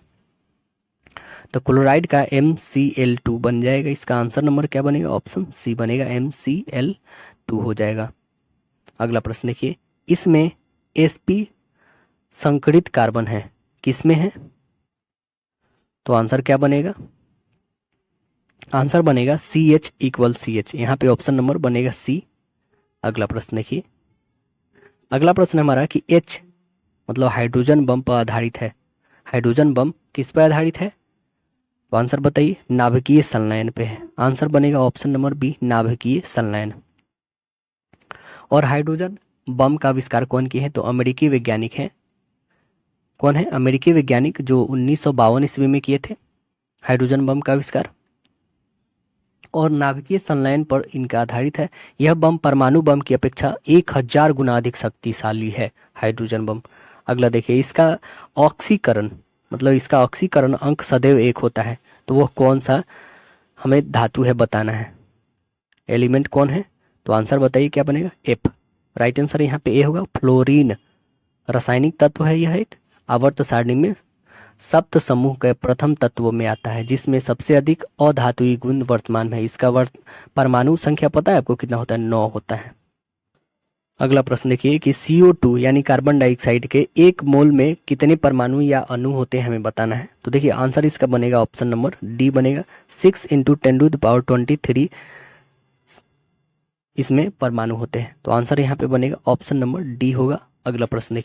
तो क्लोराइड का MCl2 बन जाएगा। इसका आंसर नंबर क्या बनेगा, ऑप्शन सी बनेगा, MCl2 हो जाएगा। अगला प्रश्न देखिए, इसमें sp संकरित कार्बन है, किसमें है। तो आंसर क्या बनेगा, आंसर बनेगा CH इक्वल CH, यहाँ पे ऑप्शन नंबर बनेगा सी। अगला प्रश्न देखिए, अगला प्रश्न हमारा कि H मतलब हाइड्रोजन बम पर आधारित है। हाइड्रोजन बम किस पर आधारित है, तो आंसर बताइए, नाभिकीय संलयन पे है। आंसर बनेगा ऑप्शन नंबर बी, नाभिकीय संलयन। और हाइड्रोजन बम का आविष्कार कौन किए हैं, तो अमेरिकी वैज्ञानिक हैं कौन है? अमेरिकी वैज्ञानिक जो 1952 ईस्वी में किए थे हाइड्रोजन बम का आविष्कार, और नाभिकीय संलयन पर इनका आधारित है। यह बम परमाणु बम की अपेक्षा 1000 गुना अधिक शक्तिशाली है, हाइड्रोजन बम। अगला देखिए, इसका ऑक्सीकरण मतलब इसका ऑक्सीकरण अंक सदैव 1 होता है, तो वह कौन सा हमें धातु है बताना है। एलिमेंट कौन है? तो आंसर बताइए क्या बनेगा? एफ। राइट आंसर यहाँ पे ए होगा। फ्लोरीन रासायनिक तत्व है, यह एक आवर्त सारणी में सप्त समूह के प्रथम तत्व में आता है, जिसमें सबसे अधिक अधातुई गुण वर्तमान में है। इसका परमाणु संख्या पता है आपको कितना होता है? 9 होता है। अगला प्रश्न देखिए कि CO2 यानी कार्बन डाइऑक्साइड के 1 मोल में कितने परमाणु या अणु होते हैं, हमें बताना है। तो देखिए आंसर इसका बनेगा ऑप्शन नंबर डी बनेगा। 6 × 10⁻23 इसमें परमाणु होते हैं, तो आंसर यहाँ पे बनेगा ऑप्शन नंबर डी होगा। अगला प्रश्न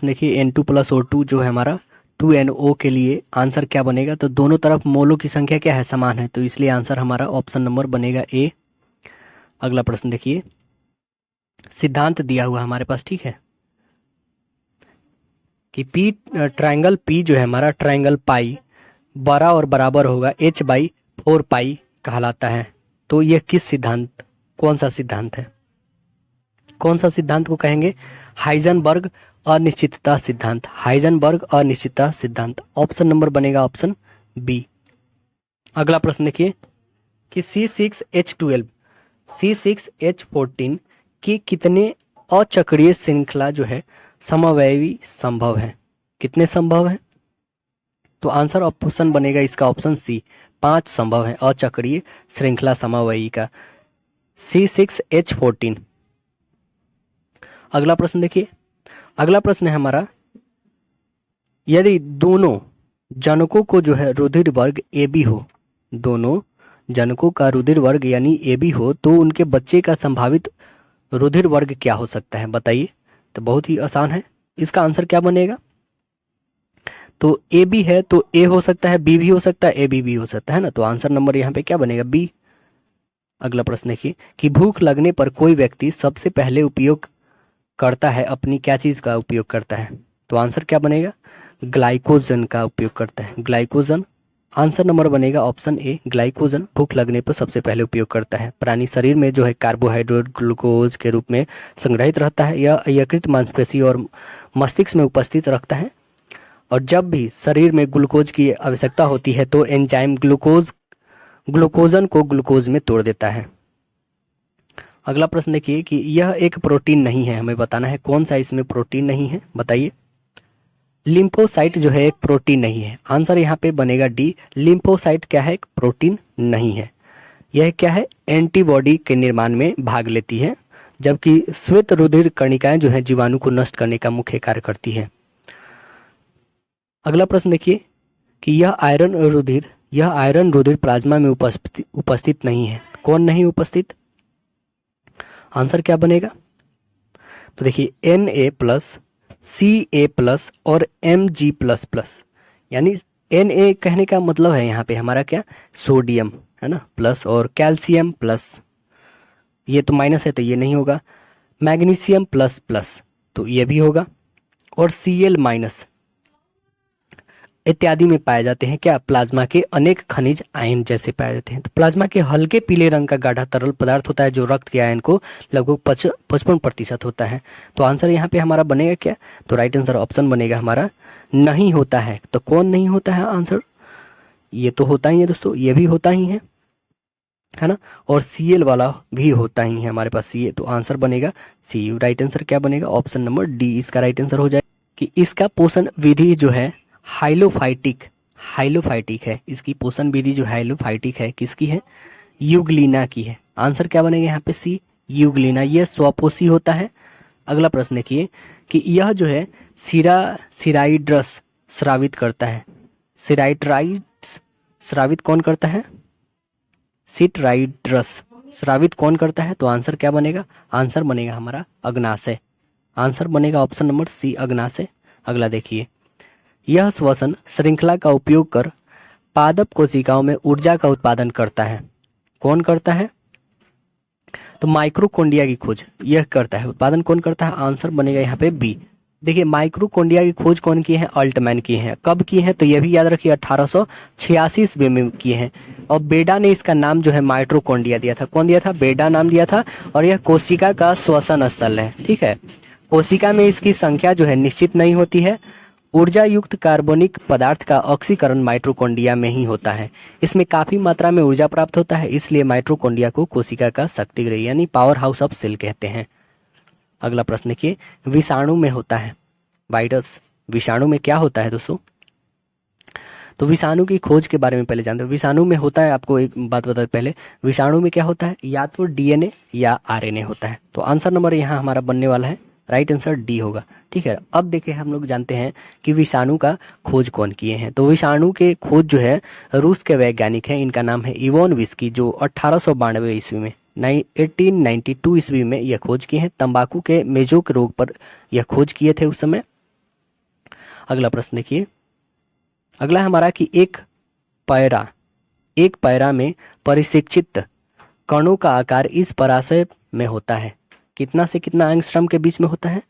देखिए, N2+O2 जो है हमारा 2NO के लिए आंसर क्या बनेगा। तो दोनों तरफ मोलों की संख्या क्या है? समान है, तो इसलिए आंसर हमारा ऑप्शन नंबर बनेगा ए। अगला प्रश्न देखिए, सिद्धांत दिया हुआ हमारे पास, ठीक है, कि ट्रायंगल पी जो है हमारा ट्रायंगल पाई बड़ा और बराबर होगा H/4 पाई कहलाता है। तो यह किस सिद्धांत, कौन सा सिद्धांत है? कौन सा सिद्धांत को कहेंगे? हाइजेनबर्ग अनिश्चितता सिद्धांत। हाइजेनबर्ग अनिश्चितता सिद्धांत, ऑप्शन नंबर बनेगा ऑप्शन बी। अगला प्रश्न देखिए कि C6H12 की कितने अचक्रीय श्रृंखला जो है समवयवी संभव है? कितने संभव है? तो आंसर ऑप्शन बनेगा इसका ऑप्शन सी, 5 संभव है अचक्रीय श्रृंखला समवयवी का, C6H14। अगला प्रश्न देखिए, अगला प्रश्न है हमारा, यदि दोनों जनकों को जो है रुधिर वर्ग AB हो, दोनों जनकों का रुधिर वर्ग यानी AB हो, तो उनके बच्चे का संभावित रुधिर वर्ग क्या हो सकता है, बताइए। तो बहुत ही आसान है, इसका आंसर क्या बनेगा? तो AB है तो A हो सकता है, B भी हो सकता है, AB भी हो सकता है ना, तो आंसर नंबर यहाँ पे क्या बनेगा? बी। अगला प्रश्न देखिए कि भूख लगने पर कोई व्यक्ति सबसे पहले उपयोग करता है अपनी क्या चीज का उपयोग करता है? तो आंसर क्या बनेगा? ग्लाइकोजन का उपयोग करता है, ग्लाइकोजन। आंसर नंबर बनेगा ऑप्शन ए, ग्लाइकोजन भूख लगने पर सबसे पहले उपयोग करता है। प्राणी शरीर में जो है कार्बोहाइड्रेट ग्लूकोज के रूप में संग्रहित रहता है। यह यकृत, मांसपेशी और मस्तिष्क में उपस्थित रखता है, और जब भी शरीर में ग्लूकोज की आवश्यकता होती है तो एंजाइम ग्लूकोजन को ग्लूकोज में तोड़ देता है। अगला प्रश्न देखिए कि यह एक प्रोटीन नहीं है, हमें बताना है कौन सा इसमें प्रोटीन नहीं है, बताइए। लिम्फोसाइट जो है एक प्रोटीन नहीं है, आंसर यहाँ पे बनेगा डी। लिम्फोसाइट क्या है? एक प्रोटीन नहीं है। यह क्या है? एंटीबॉडी के निर्माण में भाग लेती है, जबकि श्वेत रुधिर कणिकाएं जो है जीवाणु को नष्ट करने का मुख्य कार्य करती है। अगला प्रश्न देखिए कि यह आयरन रुधिर प्लाज्मा में उपस्थित नहीं है, कौन नहीं उपस्थित? आंसर क्या बनेगा? तो देखिए Na+, Ca+ और Mg++, यानी Na कहने का मतलब है यहाँ पे हमारा क्या? सोडियम है ना, प्लस, और कैल्शियम प्लस, ये तो माइनस है तो ये नहीं होगा। मैग्नीशियम प्लस तो ये भी होगा, और Cl- इत्यादि में पाए जाते हैं क्या? प्लाज्मा के अनेक खनिज आयन जैसे पाए जाते हैं। तो प्लाज्मा के हल्के पीले रंग का गाढ़ा तरल पदार्थ होता है जो रक्त के आयन को लगभग 55% होता है। तो आंसर यहाँ पे हमारा बनेगा क्या? तो राइट आंसर ऑप्शन बनेगा हमारा नहीं होता है। तो कौन नहीं होता है? आंसर ये तो होता ही है दोस्तों, ये भी होता ही है ना, और Cl वाला भी होता ही है हमारे पास Ca, तो आंसर बनेगा सी। राइट आंसर क्या बनेगा? ऑप्शन नंबर डी इसका राइट आंसर हो जाए। कि इसका पोषण विधि जो है हाइलोफाइटिक है, इसकी पोषण विधि जो हाइलोफाइटिक है किसकी है? यूग्लिना की है। आंसर क्या बनेगा यहाँ पे? सी, यूग्लिना। यह स्वपोषी होता है। अगला प्रश्न देखिए कि यह जो है सिराइड्रस स्रावित करता है। सिराइड्राइड्स स्रावित कौन करता है? सिट्राइड्रस स्रावित कौन करता है? तो आंसर क्या बनेगा? आंसर बनेगा हमारा अग्नाशय। आंसर बनेगा ऑप्शन नंबर सी, अग्नाशय। अगला देखिए, यह श्वसन श्रृंखला का उपयोग कर पादप कोशिकाओं में ऊर्जा का उत्पादन करता है। कौन करता है? तो माइक्रोकोन्डिया की खोज यह करता है। उत्पादन कौन करता है? आंसर बनेगा यहाँ पे बी, देखिए माइक्रोकोंडिया की खोज कौन की है, अल्टमैन की है। कब की है तो ये भी याद रखिए 1886 ईस्वी में की है। और बेडा ने इसका नाम जो है माइट्रोकोंडिया दिया था। कौन दिया था, बेडा नाम दिया था। और यह कोशिका का श्वसन स्थल है, ठीक है। कोशिका में इसकी संख्या जो है निश्चित नहीं होती है। ऊर्जा युक्त कार्बनिक पदार्थ का ऑक्सीकरण माइट्रोकोंडिया में ही होता है। इसमें काफी मात्रा में ऊर्जा प्राप्त होता है, इसलिए माइट्रोकोंडिया को कोशिका का शक्ति गृह यानी पावर हाउस ऑफ सेल कहते हैं। अगला प्रश्न देखिए, विषाणु में होता है, वायरस विषाणु में क्या होता है दोस्तों। तो विषाणु की खोज के बारे में पहले जानते हैं। विषाणु में होता है, आपको एक बात बता पहले, विषाणु में क्या होता है, या तो डीएनए या आरएनए होता है। तो आंसर नंबर यहाँ हमारा बनने वाला है, राइट आंसर डी होगा, ठीक है। अब देखिए हम लोग जानते हैं कि विषाणु का खोज कौन किए हैं। तो विषाणु के खोज जो है रूस के वैज्ञानिक हैं, इनका नाम है इवोन विस्की, जो 1892 ईस्वी में 1892 ईस्वी में यह खोज किए हैं। तंबाकू के मेजोक रोग पर यह खोज किए थे उस समय। अगला प्रश्न देखिए, अगला हमारा कि एक पैरा में परिशिक्षित कणों का आकार इस पराशय में होता है, कितना से कितना एंगस्ट्रम के बीच में होता है।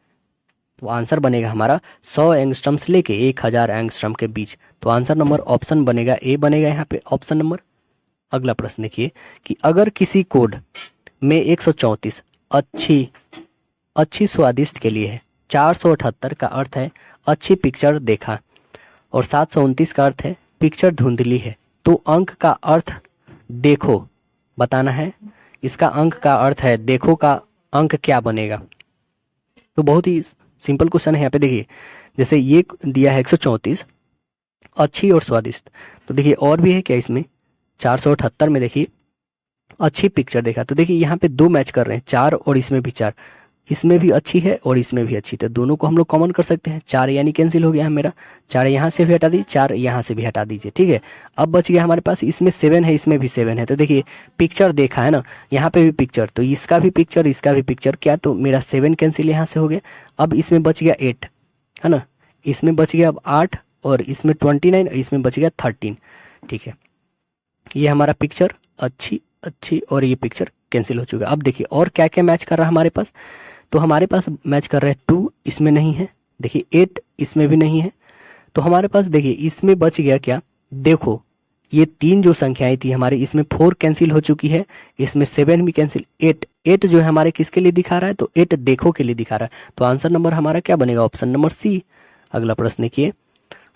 तो आंसर बनेगा हमारा 100 एंगस्ट्रम से लेके 1000 एंगस्ट्रम के बीच। तो आंसर नंबर ऑप्शन बनेगा ए बनेगा यहाँ पे ऑप्शन नंबर। अगला प्रश्न देखिए कि अगर किसी कोड में 134 अच्छी स्वादिष्ट के लिए है, 478 का अर्थ है अच्छी पिक्चर देखा, और 729 का अर्थ है पिक्चर धुंधली है, तो अंक का अर्थ देखो बताना है। इसका अंक का अर्थ है देखो का अंक क्या बनेगा। तो बहुत ही सिंपल क्वेश्चन है यहाँ पे। देखिए जैसे ये दिया है 134 अच्छी और स्वादिष्ट, तो देखिए और भी है क्या इसमें, 478 में देखिए अच्छी पिक्चर देखा, तो देखिए यहाँ पे दो मैच कर रहे हैं, 4 और इसमें भी 4, इसमें भी अच्छी है और इसमें भी अच्छी, तो दोनों को हम लोग कॉमन कर सकते हैं। 4 यानी कैंसिल हो गया है मेरा, 4 यहाँ से भी हटा दीजिए, 4 यहाँ से भी हटा दीजिए, ठीक है। अब बच गया हमारे पास, इसमें 7 है, इसमें भी 7 है, तो देखिए पिक्चर देखा है ना, यहाँ पे भी पिक्चर, तो इसका भी पिक्चर इसका भी पिक्चर, क्या तो मेरा 7 कैंसिल यहाँ से हो गया। अब इसमें बच गया 8 है ना, इसमें बच गया अब 8, और इसमें 29, इसमें बच गया 13, ठीक है। ये हमारा पिक्चर अच्छी और ये पिक्चर कैंसिल हो चुका। अब देखिए और क्या क्या मैच कर रहा है हमारे पास, तो हमारे पास मैच कर रहा है 2 इसमें नहीं है, देखिए 8 इसमें भी नहीं है, तो हमारे पास देखिए इसमें बच गया क्या, देखो ये 3 जो संख्याएं थी हमारी, इसमें 4 कैंसिल हो चुकी है, इसमें 7 भी कैंसिल, 8 जो है हमारे किसके लिए दिखा रहा है, तो 8 देखो के लिए दिखा रहा है। तो आंसर नंबर हमारा क्या बनेगा, ऑप्शन नंबर सी। अगला प्रश्न देखिए,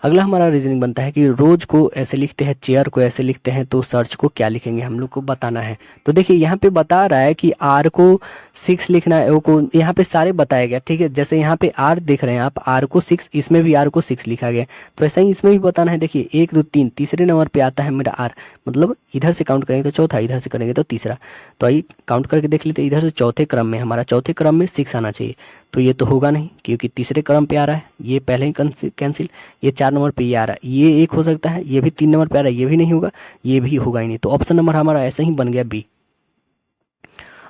अगला हमारा रीजनिंग बनता है कि रोज को ऐसे लिखते हैं, चेयर को ऐसे लिखते हैं, तो सर्च को क्या लिखेंगे हम लोग को बताना है। तो देखिए यहाँ पे बता रहा है कि आर को 6 लिखना है, ओ को यहाँ पे सारे बताया गया, ठीक है। जैसे यहाँ पे आर देख रहे हैं आप, आर को 6, इसमें भी आर को 6 लिखा गया, तो ऐसा ही इसमें भी बताना है। देखिए 1 2 3 तीसरे नंबर पे आता है मेरा आर, मतलब इधर से काउंट करेंगे तो चौथा, इधर से करेंगे तो तीसरा, तो आइए काउंट करके देख लेते हैं। इधर से चौथे क्रम में हमारा, चौथे क्रम में 6 आना चाहिए, तो ये तो होगा नहीं क्योंकि तीसरे क्रम पे आ रहा है, ये पहले ही कैंसिल। ये 4 नंबर पे ये आ रहा है, ये 1 हो सकता है, ये भी 3 नंबर पे आ रहा है, ये भी नहीं होगा, ये भी होगा ही नहीं, तो ऑप्शन नंबर हमारा ऐसे ही बन गया बी।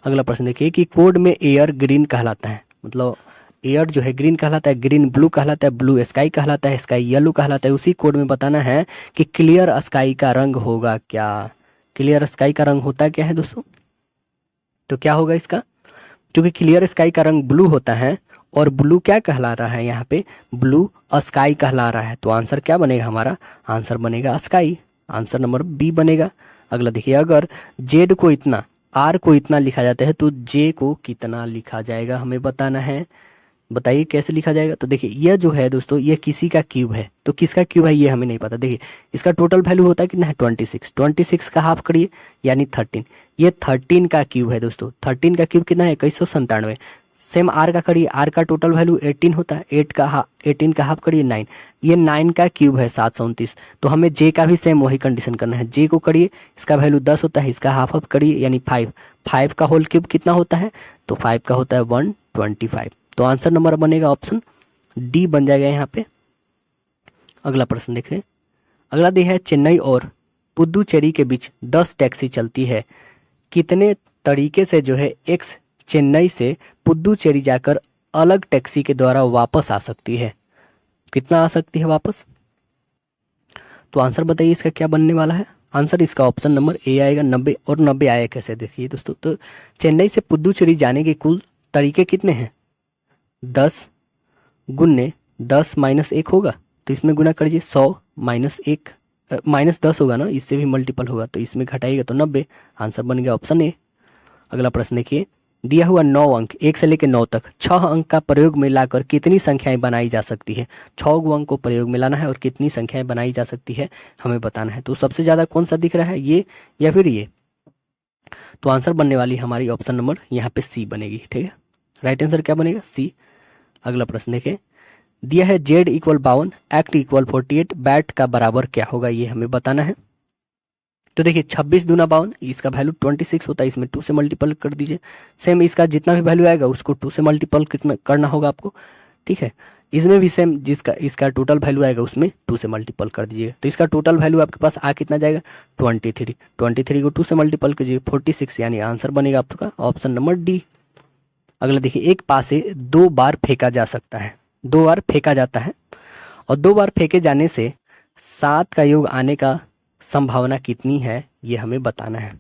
अगला प्रश्न देखिए कि कोड में एयर ग्रीन कहलाता है, मतलब एयर जो है ग्रीन कहलाता है, ग्रीन ब्लू कहलाता है, ब्लू स्काई कहलाता है, स्काई येलो कहलाता है। उसी कोड में बताना है कि क्लियर स्काई का रंग होगा क्या। क्लियर स्काई का रंग होता क्या है दोस्तों, तो क्या होगा इसका, क्योंकि क्लियर स्काई का रंग ब्लू होता है, और ब्लू क्या कहला रहा है यहाँ पे, ब्लू स्काई कहला रहा है, तो आंसर क्या बनेगा हमारा, आंसर बनेगा स्काई, आंसर नंबर बी बनेगा। अगला देखिए, अगर जेड को इतना, आर को इतना लिखा जाता है, तो जे को कितना लिखा जाएगा हमें बताना है, बताइए कैसे लिखा जाएगा। तो देखिए यह जो है दोस्तों, ये किसी का क्यूब है, तो किसका क्यूब है ये हमें नहीं पता। देखिए इसका टोटल वैल्यू होता है कितना है 26 का हाफ करिए यानी 13, ये 13 का क्यूब है दोस्तों। 13 का क्यूब कितना है 2197। सेम आर का करिए, आर का टोटल वैल्यू 18 होता है, 18 का हाफ करिए 9, ये 9 का क्यूब है 729। तो हमें जे का भी सेम वही कंडीशन करना है, जे को करिए, इसका वैल्यू 10 होता है, इसका हाफ करिए यानी 5 का होल क्यूब कितना होता है, तो 5 का होता है 125। तो आंसर नंबर बनेगा ऑप्शन डी बन जाएगा यहाँ पे। अगला प्रश्न देखिए, अगला दिया है चेन्नई और पुदुचेरी के बीच 10 टैक्सी चलती है, कितने तरीके से जो है एक्स चेन्नई से पुदुचेरी जाकर अलग टैक्सी के द्वारा वापस आ सकती है, कितना आ सकती है वापस। तो आंसर बताइए इसका क्या बनने वाला है, आंसर इसका ऑप्शन नंबर ए आएगा 90। और 90 आया कैसे देखिए दोस्तों, तो चेन्नई से पुदुचेरी जाने के कुल तरीके कितने हैं 10, गुन्ने 10 माइनस 1 होगा, तो इसमें गुना कर दीजिए 100 माइनस 1 माइनस 10 होगा ना, इससे भी मल्टीपल होगा तो इसमें घटाइएगा तो 90। आंसर बन गया ऑप्शन ए। अगला प्रश्न देखिए, दिया हुआ 9 अंक 1 से लेकर 9 तक 6 अंक का प्रयोग में लाकर कितनी संख्याएं बनाई जा सकती है। 6 अंक को प्रयोग में लाना है और कितनी संख्याएं बनाई जा सकती है हमें बताना है। तो सबसे ज्यादा कौन सा दिख रहा है, ये या फिर ये? तो आंसर बनने वाली हमारी ऑप्शन नंबर यहाँ पे सी बनेगी। ठीक है, राइट आंसर क्या बनेगा, सी। अगला प्रश्न देखें, दिया है Z equal 52, act equal 48, bat का बराबर क्या होगा, ये हमें बताना है। तो देखिए 26 दूना 52, इसका वैल्यू 26 होता है, इसमें 2 से मल्टीपल कर दीजिए। सेम इसका जितना भी वैल्यू आएगा उसको 2 से मल्टीपल करना होगा आपको। ठीक है, इसमें भी सेम जिसका इसका टोटल वैल्यू आएगा उसमें 2 से मल्टीपल कर दीजिएगा। तो इसका टोटल वैल्यू आपके पास आ कितना जाएगा, 23। 23 को 2 से मल्टीपल कीजिए 46, यानी आंसर बनेगा आपका ऑप्शन नंबर डी। अगला देखिए, एक पासे 2 बार फेंका जा सकता है, 2 बार फेंका जाता है और 2 बार फेंके जाने से 7 का योग आने का संभावना कितनी है, ये हमें बताना है।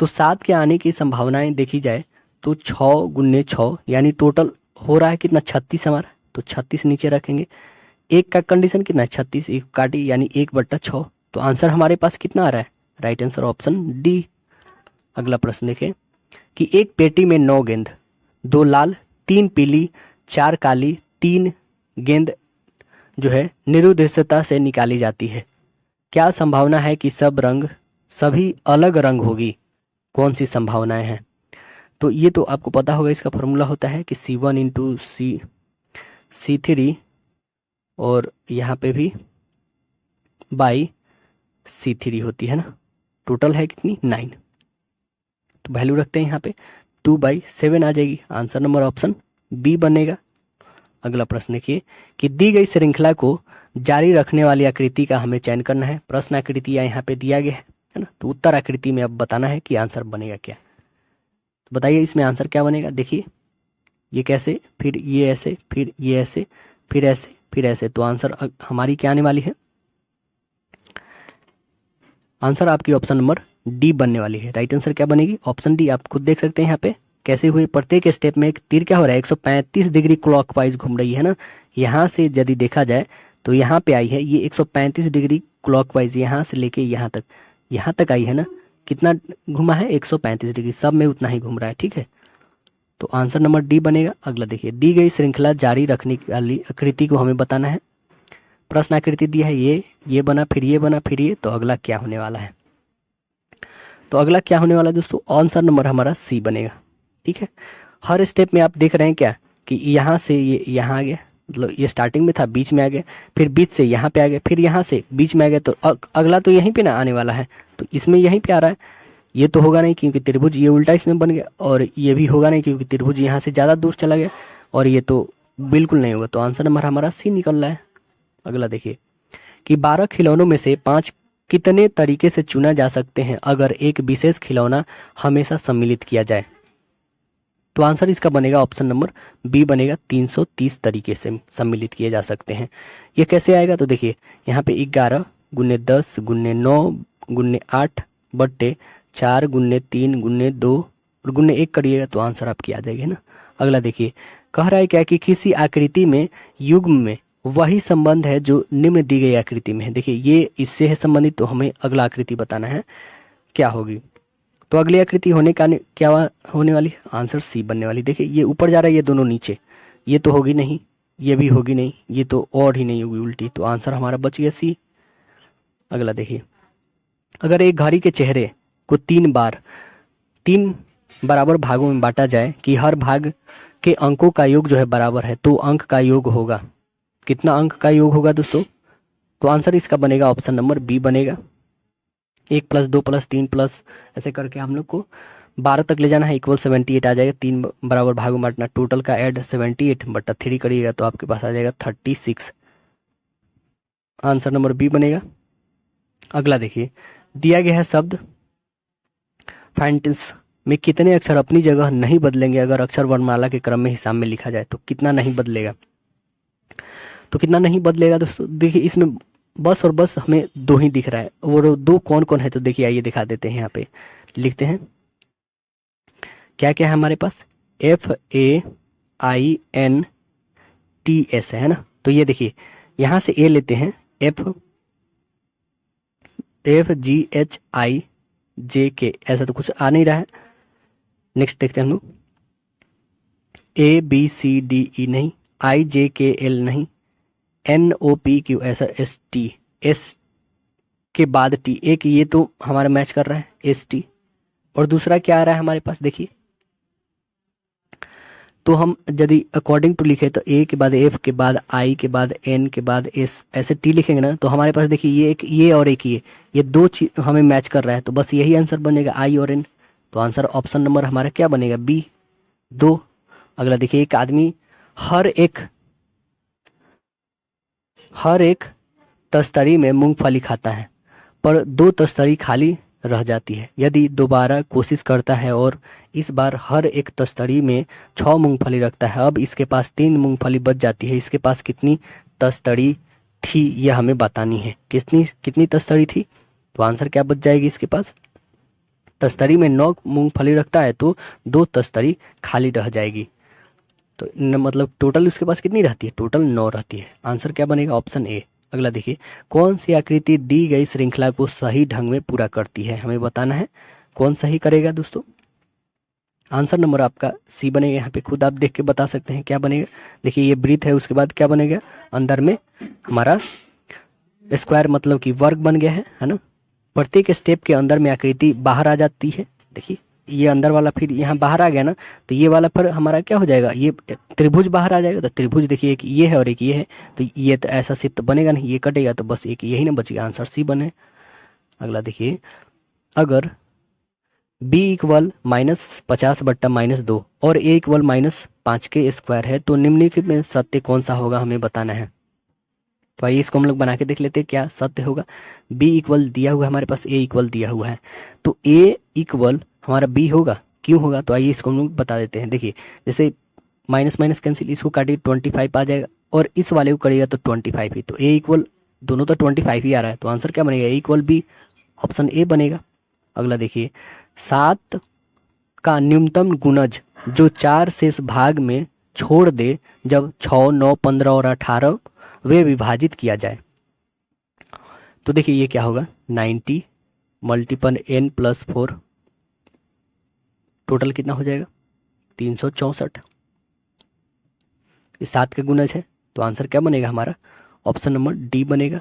तो 7 के आने की संभावनाएं देखी जाए तो 6 गुन्ने 6, यानी टोटल हो रहा है कितना, 36 हमारा। तो 36 नीचे रखेंगे, एक का कंडीशन कितना है 36, एक काटी यानी 1/6। तो आंसर हमारे पास कितना आ रहा है, राइट आंसर ऑप्शन डी। अगला प्रश्न देखें कि एक पेटी में 9 गेंद, 2 लाल 3 पीली 4 काली 3 गेंद जो है निरुद्देश्यता से निकाली जाती है, क्या संभावना है कि सब रंग सभी अलग रंग होगी, कौन सी संभावनाएं हैं। तो ये तो आपको पता होगा, इसका फॉर्मूला होता है कि C1 इंटू C3 और यहाँ पे भी बाई C3 होती है ना। टोटल है कितनी, 9। तो वैल्यू रखते हैं यहाँ पे 2/7 आ जाएगी, आंसर नंबर ऑप्शन बी बनेगा। अगला प्रश्न देखिए कि दी गई श्रृंखला को जारी रखने वाली आकृति का हमें चयन करना है। प्रश्न आकृति यहाँ पे दिया गया है ना, तो उत्तर आकृति में अब बताना है कि आंसर बनेगा क्या। तो बताइए इसमें आंसर क्या बनेगा। देखिए ये कैसे, फिर ये ऐसे, फिर ये ऐसे, फिर ऐसे, फिर ऐसे। तो आंसर हमारी क्या आने वाली है, आंसर आपकी ऑप्शन नंबर डी बनने वाली है। राइट आंसर क्या बनेगी, ऑप्शन डी। आप खुद देख सकते हैं यहाँ पे कैसे हुए, प्रत्येक स्टेप में एक तीर क्या हो रहा है, 135 डिग्री क्लॉकवाइज घूम रही है ना। यहाँ से यदि देखा जाए तो यहाँ पे आई है ये 135 डिग्री क्लॉकवाइज, यहाँ से लेके यहाँ तक आई है ना। कितना घुमा है, 135 डिग्री, सब में उतना ही घूम रहा है। ठीक है, तो आंसर नंबर डी बनेगा। अगला देखिए, दी गई श्रृंखला जारी रखने वाली आकृति को हमें बताना है। प्रश्न आकृति दिया है ये बना, फिर ये बना, फिर ये। तो अगला क्या होने वाला है, तो अगला क्या होने वाला है दोस्तों, आंसर नंबर हमारा सी बनेगा। ठीक है, हर स्टेप में आप देख रहे हैं क्या कि यहाँ से ये यहाँ आ गया, मतलब ये स्टार्टिंग में था, बीच में आ गया, फिर बीच से यहाँ पे आ गया, फिर यहाँ से बीच में आ गया। तो अगला तो यहीं पे ना आने वाला है, तो इसमें यहीं पे आ रहा है। ये तो होगा नहीं क्योंकि त्रिभुज ये उल्टा इसमें बन गया, और ये भी होगा नहीं क्योंकि त्रिभुज यहाँ से ज़्यादा दूर चला गया, और ये तो बिल्कुल नहीं होगा। तो आंसर नंबर हमारा सी निकल रहा है। अगला देखिए कि 12 खिलौनों में से 5 कितने तरीके से चुना जा सकते हैं अगर एक विशेष खिलौना हमेशा सम्मिलित किया जाए। तो आंसर इसका बनेगा ऑप्शन नंबर बी बनेगा, 330 तरीके से सम्मिलित किए जा सकते हैं। ये कैसे आएगा, तो देखिए यहाँ पे 11 गुने 10 गुने 9 गुने 8 बट्टे 4 गुने 3 गुने 2 और गुने 1 करिएगा तो आंसर आपकी आ जाएगी ना। अगला देखिए, कह रहा है क्या कि किसी आकृति में युग्म में वही संबंध है जो निम्न दी गई आकृति में है। देखिए ये इससे है संबंधित, तो हमें अगला आकृति बताना है क्या होगी। तो अगली आकृति होने का क्या होने वाली है, आंसर सी बनने वाली। देखिए ये ऊपर जा रहा है, ये दोनों नीचे, ये तो होगी नहीं, ये भी होगी नहीं, ये तो और ही नहीं होगी उल्टी। तो आंसर हमारा बच गया सी। अगला देखिए, अगर एक घड़ी के चेहरे को 3 बराबर भागों में बांटा जाए कि हर भाग के अंकों का योग जो है बराबर है, तो अंक का योग होगा कितना, अंक का योग होगा दोस्तों। तो आंसर इसका बनेगा ऑप्शन नंबर बी बनेगा। 1 + 2 + 3 प्लस ऐसे करके हम लोग को 12 तक ले जाना है, इक्वल 78 आ जाएगा। 3 बराबर भागों में बांटना, टोटल का ऐड 78/3 करिएगा तो आपके पास आ जाएगा 36। आंसर नंबर बी बनेगा। अगला देखिए, दिया गया है शब्द फैंटिस में कितने अक्षर अपनी जगह नहीं बदलेंगे अगर अक्षर वर्णमाला के क्रम में हिसाब में लिखा जाए। तो कितना नहीं बदलेगा, तो कितना नहीं बदलेगा दोस्तों। देखिए इसमें बस और बस हमें 2 ही दिख रहा है, और 2 कौन कौन है, तो देखिए आइए दिखा देते हैं। यहाँ पे लिखते हैं क्या क्या है हमारे पास, FAIN टी एस है ना। तो ये देखिए यहाँ से ए लेते हैं, FGHIJK, ऐसा तो कुछ आ नहीं रहा है। नेक्स्ट देखते हैं हम लोग, ABCDE नहीं, IJKL नहीं, NOPQ ऐसा ST, S के बाद T, एक ये तो हमारा मैच कर रहा है ST, और दूसरा क्या आ रहा है हमारे पास देखिए। तो हम यदि अकॉर्डिंग टू लिखे तो A के बाद F के बाद I के बाद N के बाद S ऐसे T लिखेंगे ना, तो हमारे पास देखिए ये एक ये और एक ये दो चीज हमें मैच कर रहा है, तो बस यही आंसर बनेगा I और N। तो आंसर ऑप्शन नंबर हमारा क्या बनेगा, B 2। अगला देखिए, एक आदमी हर एक तस्तरी में मूंगफली खाता है, पर 2 तस्तरी खाली रह जाती है। यदि दोबारा कोशिश करता है और इस बार हर एक तस्तरी में 6 मूंगफली रखता है, अब इसके पास 3 मूंगफली बच जाती है, इसके पास कितनी तस्तरी थी यह हमें बतानी है। कितनी तस्तरी थी, तो आंसर क्या बच जाएगी इसके पास, तस्तरी में 9 मूंगफली रखता है तो 2 तस्तरी खाली रह जाएगी। तो मतलब टोटल उसके पास कितनी रहती है, टोटल 9 रहती है। आंसर क्या बनेगा, ऑप्शन ए। अगला देखिए, कौन सी आकृति दी गई श्रृंखला को सही ढंग में पूरा करती है, हमें बताना है कौन सही करेगा दोस्तों। आंसर नंबर आपका सी बनेगा, यहाँ पे खुद आप देख के बता सकते हैं क्या बनेगा। देखिए ये वृत्त है, उसके बाद क्या बनेगा, अंदर में हमारा स्क्वायर मतलब कि वर्ग बन गया है ना। प्रत्येक स्टेप के अंदर में आकृति बाहर आ जाती है। देखिए ये अंदर वाला फिर यहाँ बाहर आ गया ना, तो ये वाला फिर हमारा क्या हो जाएगा, ये त्रिभुज बाहर आ जाएगा। तो त्रिभुज देखिए एक ये है और एक ये है, तो ये तो ऐसा सिर्फ तो बनेगा नहीं, ये कटेगा तो बस एक यही ना बचेगा, आंसर सी बने। अगला देखिए, अगर b इक्वल -50/-2 और a इक्वल -5 के स्क्वायर है तो निम्नलिखित में सत्य कौन सा होगा, हमें बताना है। तो आइए इसको हम लोग बना के देख लेते हैं क्या सत्य होगा। b इक्वल दिया हुआ है हमारे पास, a इक्वल दिया हुआ है, तो a इक्वल हमारा b होगा, क्यों होगा, तो आइए इसको हम लोग बता देते हैं। देखिए जैसे माइनस माइनस कैंसिल, इसको काटिए 25 आ जाएगा, और इस वाले को करिएगा तो 25 ही, तो a इक्वल दोनों तो 25 ही आ रहा है, तो आंसर क्या बनेगा, a equal b, option A बनेगा। अगला देखिए, 7 का न्यूनतम गुणज जो 4 शेष भाग में छोड़ दे जब 6, 9, 15 और 18 वे विभाजित किया जाए। तो देखिए ये क्या होगा, 90 मल्टीपल n + 4, टोटल कितना हो जाएगा 364। इस 7 का गुणज है, तो आंसर क्या बनेगा हमारा, ऑप्शन नंबर डी बनेगा।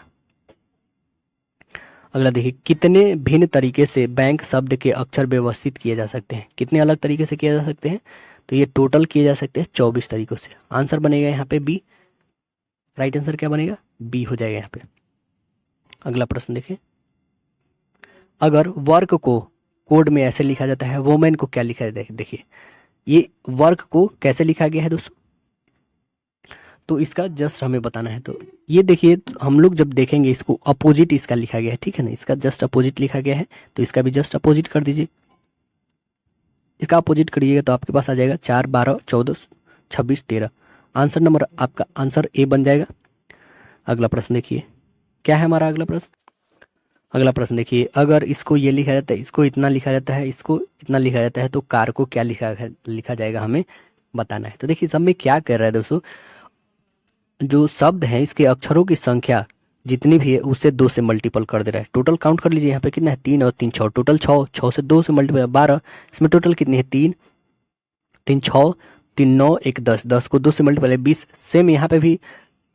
अगला देखिए, कितने भिन्न तरीके से बैंक शब्द के अक्षर व्यवस्थित किए जा सकते हैं, कितने अलग तरीके से किए जा सकते हैं, तो ये टोटल किए जा सकते हैं 24 तरीकों से। आंसर बनेगा यहाँ पे बी, राइट आंसर क्या बनेगा, बी हो जाएगा यहाँ पे। अगला प्रश्न देखिए, अगर वर्क को कोड में ऐसे लिखा जाता है, वोमेन को क्या लिखा जाता है। देखिए ये वर्क को कैसे लिखा गया है दोस्तों, तो इसका जस्ट हमें बताना है। तो ये देखिए हम लोग जब देखेंगे इसको अपोजिट इसका लिखा गया है, ठीक है ना, इसका जस्ट अपोजिट लिखा गया है, तो इसका भी जस्ट अपोजिट कर दीजिए। इसका अपोजिट करिएगा तो आपके पास आ जाएगा 4, 12, 14, 26, 13। आंसर नंबर आपका आंसर ए बन जाएगा। अगला प्रश्न देखिए, क्या है हमारा अगला प्रश्न। अगला प्रश्न देखिए, अगर इसको ये लिखा जाता है, इसको इतना लिखा जाता है, इसको इतना लिखा जाता है, तो कार को क्या लिखा जाएगा, हमें बताना है। तो देखिए सब में क्या कर रहा है दोस्तों, जो शब्द है इसके अक्षरों की संख्या जितनी भी है उससे 2 से मल्टीपल कर दे रहा है। टोटल काउंट कर लीजिए, यहाँ पे कितना है, 3 और 3 6, टोटल 6, 6 से 2 से मल्टीपल 12, इसमें टोटल कितनी है 3, 3 6, 3 9, 1 10, 10 को 2 से मल्टीपल है 20। सेम यहाँ पे भी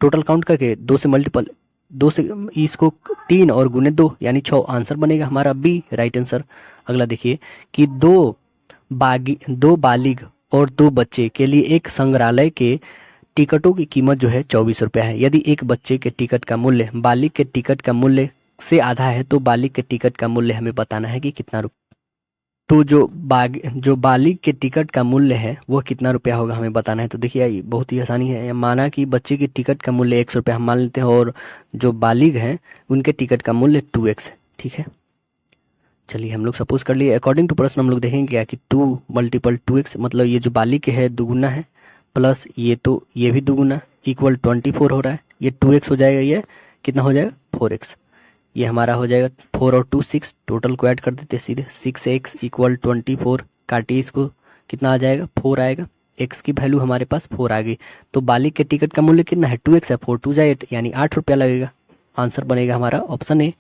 टोटल काउंट करके 2 से मल्टीपल, 2 से इसको 3 और गुने 2 यानी 6, आंसर बनेगा हमारा बी, राइट आंसर। अगला देखिए कि 2 बालिग और 2 बच्चे के लिए एक संग्रहालय के टिकटों की कीमत जो है 24 रुपया है। यदि एक बच्चे के टिकट का मूल्य बालिग के टिकट का मूल्य से आधा है तो बालिग के टिकट का मूल्य हमें बताना है कि कितना रुपया। तो जो बालिग के टिकट का मूल्य है वो कितना रुपया होगा, हमें बताना है। तो देखिए बहुत ही आसानी है, माना कि बच्चे की टिकट का मूल्य 100 रुपया हम मान लेते हैं, और जो बालिग हैं उनके टिकट का मूल्य 2x है, ठीक है। चलिए हम लोग सपोज कर लिए, अकॉर्डिंग टू प्रश्न हम लोग देखेंगे क्या कि 2 × 2x मतलब ये जो बालिग के है दुगुना है, प्लस ये तो ये भी दुगुना इक्वल 24 हो रहा है, ये 2x हो जाएगा, ये कितना हो जाएगा 4x, ये हमारा हो जाएगा 4 और 2 6, टोटल को ऐड कर देते सीधे 6x = 24, काटिए इसको कितना आ जाएगा 4 आएगा, एक्स की वैल्यू हमारे पास 4 आ गई। तो बालिक के टिकट का मूल्य कितना है, 2x है, 4 2 जा 8 यानी 8 रुपया लगेगा। आंसर बनेगा हमारा ऑप्शन ए।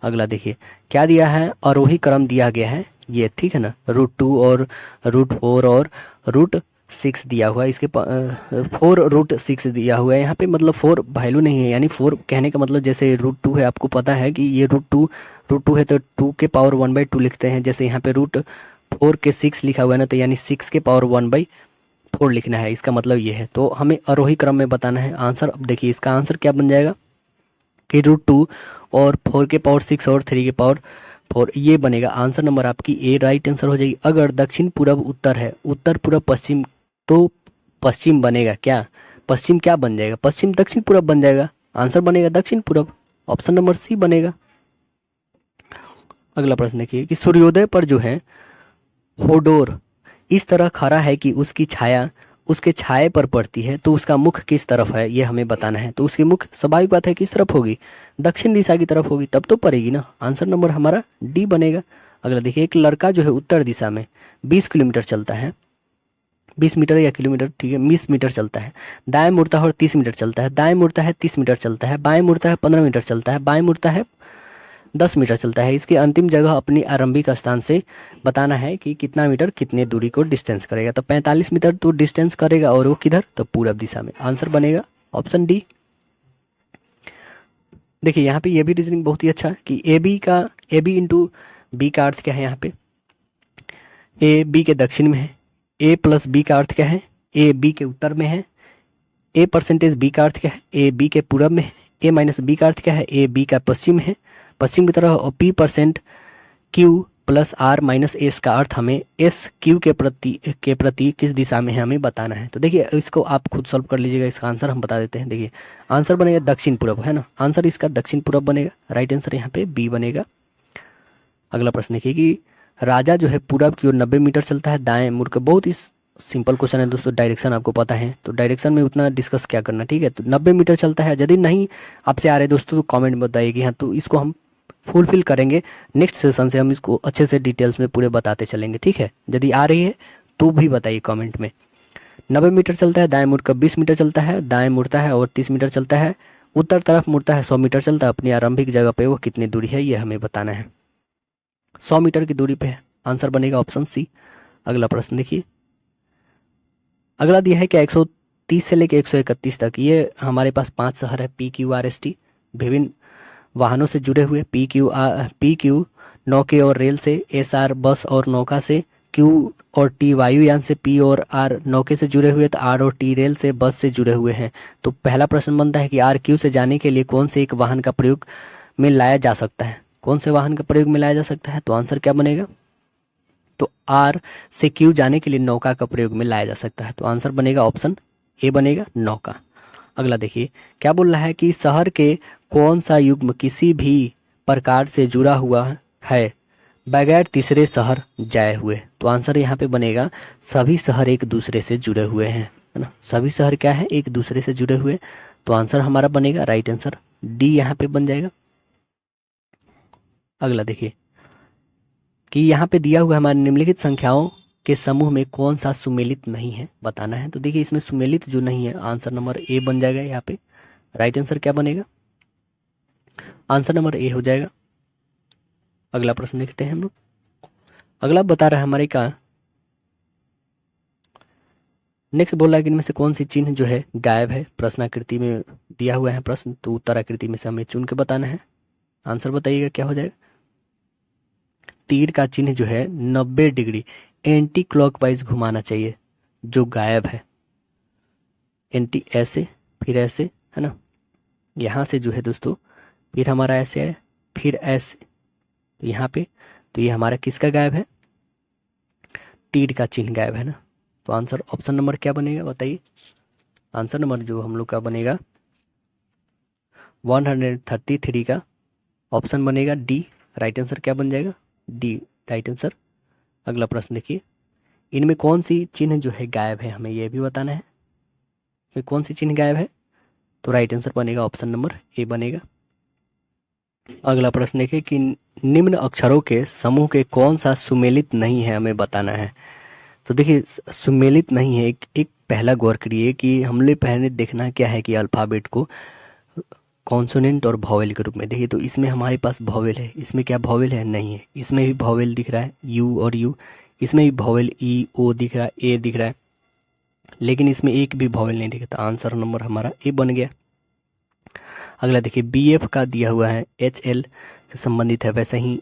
अगला देखिए क्या दिया है, आरोही क्रम दिया गया है ये, ठीक है ना, √2 और √4 और √6 दिया हुआ है। इसके 4 √6 दिया हुआ है यहाँ पे, मतलब 4 वैल्यू नहीं है, यानी 4 कहने का मतलब जैसे √2 है, आपको पता है कि ये √2 है तो 2 के पावर 1/2 लिखते हैं। जैसे यहाँ पे √4 के 6 लिखा हुआ है ना, तो यानी 6 के पावर 1/4 लिखना है, इसका मतलब ये है। तो हमें आरोही क्रम में बताना है आंसर। अब देखिए इसका आंसर क्या बन जाएगा कि √2 और 4 के पावर 6 और 3 के पावर 4, ये बनेगा आंसर नंबर आपकी ए राइट आंसर हो जाएगी। अगर दक्षिण पूरब उत्तर है, उत्तर पूरब पश्चिम, तो पश्चिम बनेगा क्या, पश्चिम क्या बन जाएगा, पश्चिम दक्षिण पूरब बन जाएगा, आंसर बनेगा दक्षिण पूरब, ऑप्शन नंबर सी बनेगा। अगला प्रश्न देखिए कि सूर्योदय पर जो है होडोर इस तरह खड़ा है कि उसकी छाया उसके छाये पर पड़ती है, तो उसका मुख किस तरफ है, ये हमें बताना है। तो उसकी मुख स्वाभाविक बात है किस तरफ होगी, दक्षिण दिशा की तरफ होगी, तब तो पड़ेगी ना, आंसर नंबर हमारा डी बनेगा। अगला देखिए एक लड़का जो है उत्तर दिशा में 20 किलोमीटर चलता है, 20 मीटर या किलोमीटर, ठीक है, 20 मीटर चलता है, दाएं मुड़ता है और 30 मीटर चलता है, दाएं मुड़ता है 30 मीटर चलता है, बाएं मुड़ता है 15 मीटर चलता है, बाएं मुड़ता है 10 मीटर चलता है। इसकी अंतिम जगह अपनी आरंभिक स्थान से बताना है कि कितना मीटर कितने दूरी को डिस्टेंस करेगा। तो 45 मीटर तो डिस्टेंस करेगा, और वो किधर, तो पूरब दिशा में, आंसर बनेगा ऑप्शन डी। देखिए यहाँ पे ये भी रीजनिंग बहुत ही अच्छा है कि ए बी इंटू बी का अर्थ क्या है, यहाँ पे ए बी के दक्षिण में है, ए प्लस बी का अर्थ क्या है, ए बी के उत्तर में है, ए परसेंटेज बी का अर्थ क्या है, ए बी के पूरब में है, ए माइनस बी का अर्थ क्या है, ए बी का पश्चिम में है, पश्चिम की तरफ, और P percent Q plus R minus S का अर्थ हमें एस क्यू के प्रति किस दिशा में है हमें बताना है। तो देखिए इसको आप खुद सॉल्व कर लीजिएगा, इसका आंसर हम बता देते हैं। देखिए आंसर बनेगा दक्षिण पूर्व, है ना, आंसर इसका दक्षिण पूर्व बनेगा, राइट आंसर यहाँ पे बी बनेगा। अगला प्रश्न देखिए कि राजा जो है पूरब की ओर 90 मीटर चलता है दाएं मुड़ कर, बहुत ही सिंपल क्वेश्चन है दोस्तों, डायरेक्शन आपको पता है तो डायरेक्शन में उतना डिस्कस क्या करना, ठीक है। तो 90 मीटर चलता है, यदि नहीं आपसे आ रहे दोस्तों तो कमेंट में बताइए कि हाँ, तो इसको हम फुलफिल करेंगे, नेक्स्ट सेशन से हम इसको अच्छे से डिटेल्स में पूरे बताते चलेंगे, ठीक है। यदि आ रही है तो भी बताइए कमेंट में। 90 मीटर चलता है दाएं मुड़कर, 20 मीटर चलता है, दाएं मुड़ता है और 30 मीटर चलता है, उत्तर तरफ मुड़ता है 100 मीटर चलता है, अपनी आरंभिक जगह पे वो कितनी दूरी है ये हमें बताना है, 100 मीटर की दूरी पे है, आंसर बनेगा ऑप्शन सी। अगला प्रश्न देखिए, अगला दिया है कि 130 से लेकर 131 तक, ये हमारे पास 5 शहर है, P Q R S T, विभिन्न वाहनों से जुड़े हुए, पी क्यू नौके और रेल से, एस आर बस और नौका से, क्यू और टी वायुयान से, पी और आर नौके से जुड़े हुए, तो आर और टी रेल से बस से जुड़े हुए हैं। तो पहला प्रश्न बनता है कि आर क्यू से जाने के लिए कौन से एक वाहन का प्रयोग में लाया जा सकता है, कौन से वाहन का प्रयोग में लाया जा सकता है, तो आंसर क्या बनेगा, तो आर से क्यू जाने के लिए नौका का प्रयोग में लाया जा सकता है, तो आंसर बनेगा ऑप्शन ए बनेगा नौका। अगला देखिए क्या बोल रहा है कि शहर के कौन सा युग्म किसी भी प्रकार से जुड़ा हुआ है बगैर तीसरे शहर जाए हुए, तो आंसर यहाँ पे बनेगा सभी शहर एक दूसरे से जुड़े हुए हैं, है ना, सभी शहर क्या है, एक दूसरे से जुड़े हुए, तो आंसर हमारा बनेगा राइट आंसर डी यहाँ पे बन जाएगा। अगला देखिए कि यहाँ पे दिया हुआ हमारे निम्नलिखित संख्याओं के समूह में कौन सा सुमेलित नहीं है बताना है। तो देखिए इसमें सुमेलित जो नहीं है, आंसर नंबर ए बन जाएगा यहाँ पे, राइट आंसर क्या बनेगा, आंसर नंबर ए हो जाएगा। अगला प्रश्न देखते हैं हम लोग, अगला बता रहा है हमारे का नेक्स्ट बोल रहा है कि इनमें से कौन सी चिन्ह जो है गायब है, प्रश्नाकृति में दिया हुआ है प्रश्न, तो उत्तराकृति में से हमें चुन के बताना है, आंसर बताइएगा क्या हो जाएगा। तीर का चिन्ह जो है 90 डिग्री एंटी क्लॉकवाइज घुमाना चाहिए, जो गायब है, एंटी ऐसे फिर ऐसे, है ना, यहाँ से जो है दोस्तों फिर हमारा ऐसे है फिर ऐसे, तो यहाँ पे तो ये हमारा किसका गायब है, तीर का चिन्ह गायब है ना, तो आंसर ऑप्शन नंबर क्या बनेगा बताइए, आंसर नंबर जो हम लोग का बनेगा 133 का ऑप्शन बनेगा डी, राइट आंसर क्या बन जाएगा डी, राइट आंसर। अगला प्रश्न देखिए, इनमें कौन सी चिन्ह जो है गायब है हमें यह भी बताना है, कि कौन सी चिन्ह गायब है, तो राइट आंसर बनेगा ऑप्शन नंबर ए बनेगा। अगला प्रश्न देखिए कि निम्न अक्षरों के समूह के कौन सा सुमेलित नहीं है हमें बताना है। तो देखिए सुमेलित नहीं है। एक पहला गौर करिए कि हमने पहले देखना क्या है कि अल्फ़ाबेट को कॉन्सोनेंट और वॉवेल के रूप में। देखिए तो इसमें हमारे पास वॉवेल है, इसमें क्या वॉवेल है? नहीं है। इसमें भी वॉवेल दिख रहा है यू और यू, इसमें भी वॉवेल ई ओ दिख रहा है, ए दिख रहा है, लेकिन इसमें एक भी वॉवेल नहीं दिखता। आंसर नंबर हमारा ए बन गया। अगला देखिए बी एफ का दिया हुआ है एच एल से संबंधित है, वैसे ही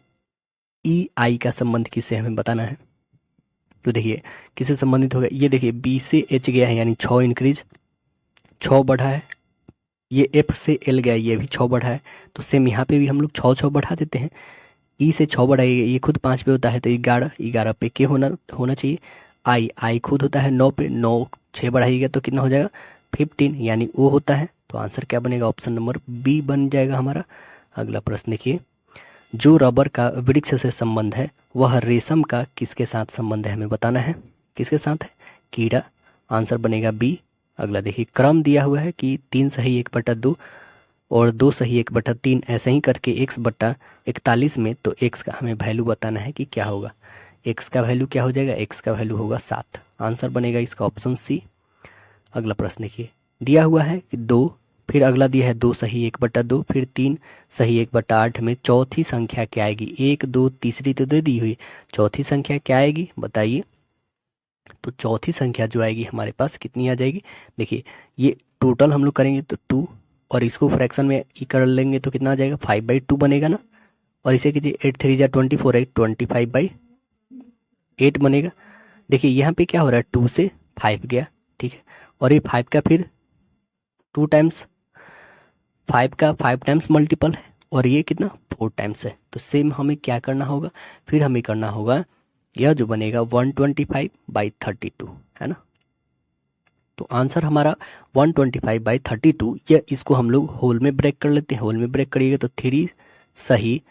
ई आई का संबंध किससे हमें बताना है। तो देखिए किससे संबंधित होगा, ये देखिए बी से एच गया है यानी 6 इंक्रीज, 6 बढ़ा है। ये एफ से एल गया, ये भी 6 बढ़ा है। तो सेम यहाँ पे भी हम लोग 6 बढ़ा देते हैं। ई से 6 बढ़ाइए, ये खुद 5 पे होता है तो 11, 11 पे के होना चाहिए। आई खुद होता है 9 पे, 9 6 बढ़ाइएगा तो कितना हो जाएगा 15, यानी ओ होता है। तो आंसर क्या बनेगा? ऑप्शन नंबर बी बन जाएगा हमारा। अगला प्रश्न देखिए, जो रबर का वृक्ष से संबंध है वह रेशम का किसके साथ संबंध है हमें बताना है। किसके साथ है? कीड़ा। आंसर बनेगा बी। अगला देखिए, क्रम दिया हुआ है कि 3 सही 1/2 और 2 सही 1/3 ऐसे ही करके x/41 में, तो x का हमें वैल्यू बताना है कि क्या होगा। x का वैल्यू क्या हो जाएगा? x का वैल्यू होगा 7। आंसर बनेगा इसका ऑप्शन सी। अगला प्रश्न देखिए, दिया हुआ है कि 2, फिर अगला दिया है 2 सही 1/2, फिर 3 सही 1/8 में चौथी संख्या क्या आएगी? 1 2 तीसरी तो दे दी हुई, चौथी संख्या क्या आएगी बताइए। तो चौथी संख्या जो आएगी हमारे पास कितनी आ जाएगी? देखिए ये टोटल हम लोग करेंगे तो 2, और इसको फ्रैक्शन में ही कर लेंगे तो कितना आ जाएगा? 5/2 बनेगा ना। और इसे कीजिए 8 3 जा 24, 25/8 बनेगा। देखिए यहाँ पे क्या हो रहा है, 2 से 5 गया, ठीक है, और ये 5 का फिर 2 टाइम्स, 5 का 5 टाइम्स मल्टीपल है, और ये कितना 4 टाइम्स है। तो सेम हमें क्या करना होगा, फिर हमें करना होगा यह जो बनेगा 125/32 है ना। तो आंसर हमारा 125/32। यह इसको हम लोग होल में ब्रेक कर लेते हैं। होल में ब्रेक करिएगा तो 3 सही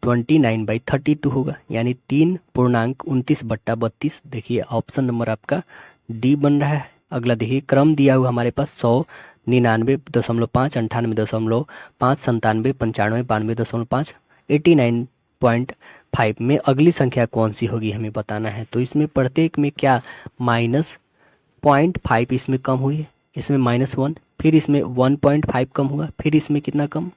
29/32 होगा, यानी 3.29/32। देखिए ऑप्शन नंबर आपका डी बन रहा है। अगला देखिए, क्रम दिया हुआ हमारे पास 100, 99.5, 98.5, 97, 95, 92.5, 89.5 में अगली संख्या कौन सी होगी हमें बताना है। तो इसमें प्रत्येक में क्या -0.5 इसमें कम हुई है, इसमें -1, फिर इसमें 1.5 कम हुआ, फिर इसमें कितना कम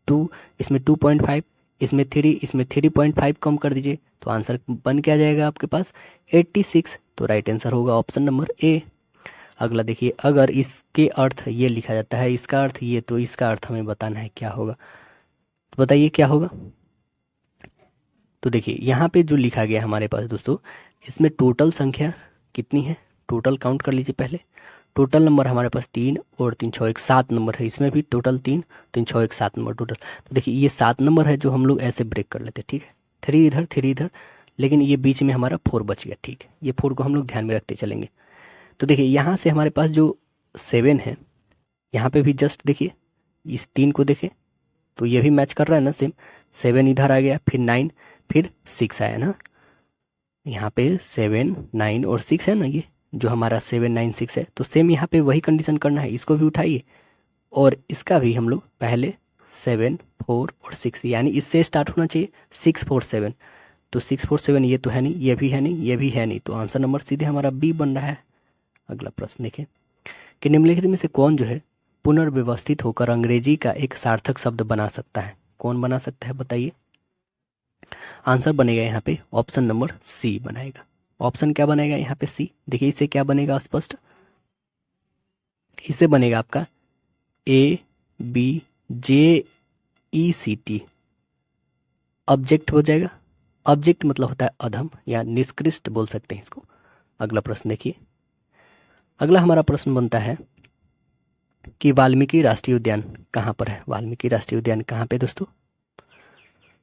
2, इसमें 2.5, इसमें 3, इसमें 3.5 कम कर दीजिए। तो आंसर बन क्या जाएगा आपके पास 86। तो राइट आंसर होगा ऑप्शन नंबर ए। अगला देखिए, अगर इसके अर्थ ये लिखा जाता है, इसका अर्थ ये, तो इसका अर्थ हमें बताना है क्या होगा। तो बताइए क्या होगा। तो देखिए यहाँ पे जो लिखा गया हमारे पास दोस्तों, इसमें टोटल संख्या कितनी है, टोटल काउंट कर लीजिए पहले। टोटल नंबर हमारे पास 3 और 3 6 1 7 नंबर है, इसमें भी टोटल 3 3 6 1 7 नंबर टोटल। तो देखिए ये 7 नंबर है जो हम लोग ऐसे ब्रेक कर लेते हैं, ठीक है, 3 इधर 3 इधर, लेकिन ये बीच में हमारा 4 बच गया, ठीक है, ये 4 को हम लोग ध्यान में रखते चलेंगे। तो देखिए यहाँ से हमारे पास जो 7 है, यहाँ पे भी जस्ट देखिए इस 3 को देखें तो ये भी मैच कर रहा है ना सेम। 7 इधर आ गया, फिर 9, फिर 6 आया ना, यहाँ पे 7 9 और 6 है ना, ये जो हमारा 7 9 6 है। तो सेम यहाँ पे वही कंडीशन करना है, इसको भी उठाइए और इसका भी हम लोग पहले 7 4 और 6, यानी इससे स्टार्ट होना चाहिए 6 4 7। तो 6 4 7 ये तो है नहीं, ये भी है नहीं, ये भी है नहीं, तो आंसर नंबर सीधे हमारा बी बन रहा है। अगला प्रश्न देखें कि निम्नलिखित में से कौन जो है पुनर्व्यवस्थित होकर अंग्रेजी का एक सार्थक शब्द बना सकता है। कौन बना सकता है बताइए। आंसर बनेगा यहाँ पे ऑप्शन नंबर सी बनाएगा। ऑप्शन क्या बनेगा यहाँ पे? सी। देखिए इससे क्या बनेगा स्पष्ट, इससे बनेगा आपका ABJECT, ऑब्जेक्ट हो जाएगा। ऑब्जेक्ट मतलब होता है अधम या निष्कृष्ट बोल सकते हैं इसको। अगला प्रश्न देखिए, अगला हमारा प्रश्न बनता है कि वाल्मीकि राष्ट्रीय उद्यान कहाँ पर है। वाल्मीकि राष्ट्रीय उद्यान कहाँ पे दोस्तों?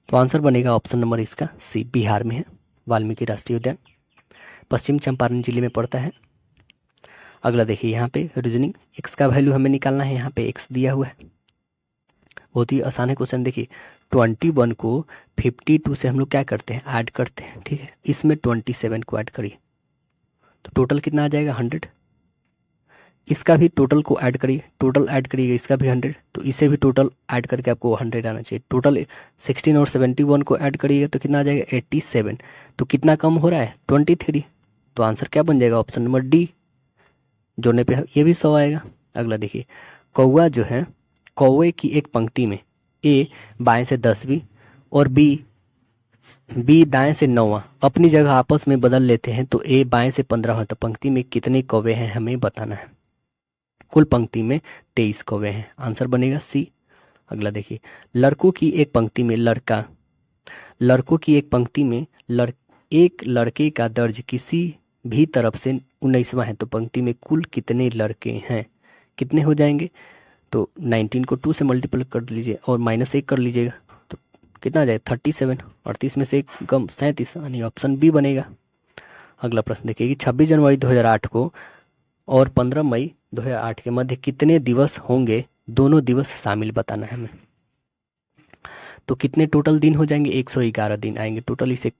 तो आंसर बनेगा ऑप्शन नंबर इसका सी, बिहार में है वाल्मीकि राष्ट्रीय उद्यान, पश्चिम चंपारण जिले में पड़ता है। अगला देखिए यहाँ पे रीजनिंग, एक्स का वैल्यू हमें निकालना है, यहाँ पे एक्स दिया हुआ है, बहुत ही आसान है क्वेश्चन। देखिए 21 को 52 से हम लोग क्या करते हैं, ऐड करते हैं, ठीक है, इसमें 27 को ऐड करिए तो टोटल कितना आ जाएगा 100। इसका भी टोटल को ऐड करिए, टोटल ऐड करिएगा इसका भी 100, तो इसे भी टोटल ऐड करके आपको 100 आना चाहिए। टोटल 16 और 71 को ऐड करिएगा तो कितना आ जाएगा 87। तो कितना कम हो रहा है 23, तो आंसर क्या बन जाएगा, ऑप्शन नंबर डी। जोड़ने पे ये भी 100 आएगा। अगला देखिए, कौवा जो है, कौवे की एक पंक्ति में ए बाएं से 10वीं और बी दाएं से 9वां अपनी जगह आपस में बदल लेते हैं तो ए बाएं से 15वां, तो पंक्ति में कितने कौवे हैं हमें बताना है। कुल पंक्ति में 23 कौवे हैं, आंसर बनेगा सी। अगला देखिए, लड़कों की एक पंक्ति में एक लड़के का दर्ज किसी भी तरफ से 19वां है, तो पंक्ति में कुल कितने लड़के हैं, कितने हो जाएंगे। तो 19 को 2 से मल्टीपल कर लीजिए और -1 कर लीजिएगा, तो कितना आ जाएगा 37। 38 में से एक कम 37, यानी ऑप्शन बी बनेगा। अगला प्रश्न देखिए कि 26 जनवरी 2008 को और 15 मई 2008 के मध्य कितने दिवस होंगे, दोनों दिवस शामिल बताना है हमें। तो कितने टोटल दिन हो जाएंगे, 111 दिन आएंगे टोटल, इसे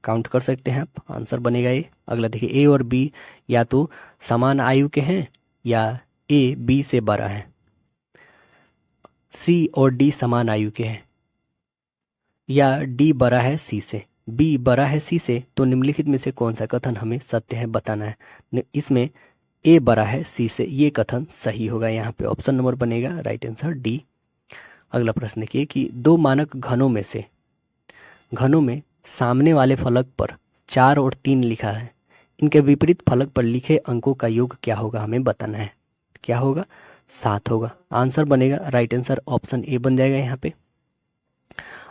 काउंट कर सकते हैं आप, आंसर बनेगा ये। अगला देखिए, ए और बी या तो समान आयु के हैं या ए बी से बड़ा है, सी और डी समान आयु के हैं या डी बड़ा है सी से, बी बड़ा है सी से, तो निम्नलिखित में से कौन सा कथन हमें सत्य है बताना है। इसमें ए बड़ा है सी से, ये कथन सही होगा, यहाँ पे ऑप्शन नंबर बनेगा राइट आंसर डी। अगला प्रश्न देखिए कि दो मानक घनों में सामने वाले फलक पर 4 और 3 लिखा है, इनके विपरीत फलक पर लिखे अंकों का योग क्या होगा हमें बताना है। क्या होगा, 7 होगा, आंसर बनेगा राइट आंसर ऑप्शन ए बन जाएगा यहाँ पे।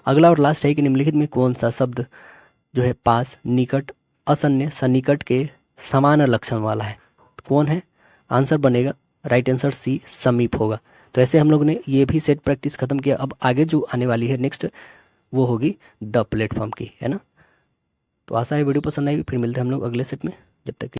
अगला और लास्ट है कि निम्नलिखित में कौन सा शब्द जो है पास, निकट, असन्य, सन्निकट के समान लक्षण वाला है, कौन है, आंसर बनेगा राइट आंसर सी, समीप होगा। तो ऐसे हम लोग ने ये भी सेट प्रैक्टिस खत्म किया। अब आगे जो आने वाली है नेक्स्ट वो होगी द प्लेटफॉर्म की, है ना। तो आशा है वीडियो पसंद आएगी, फिर मिलते हैं हम लोग अगले सेट में, जब तक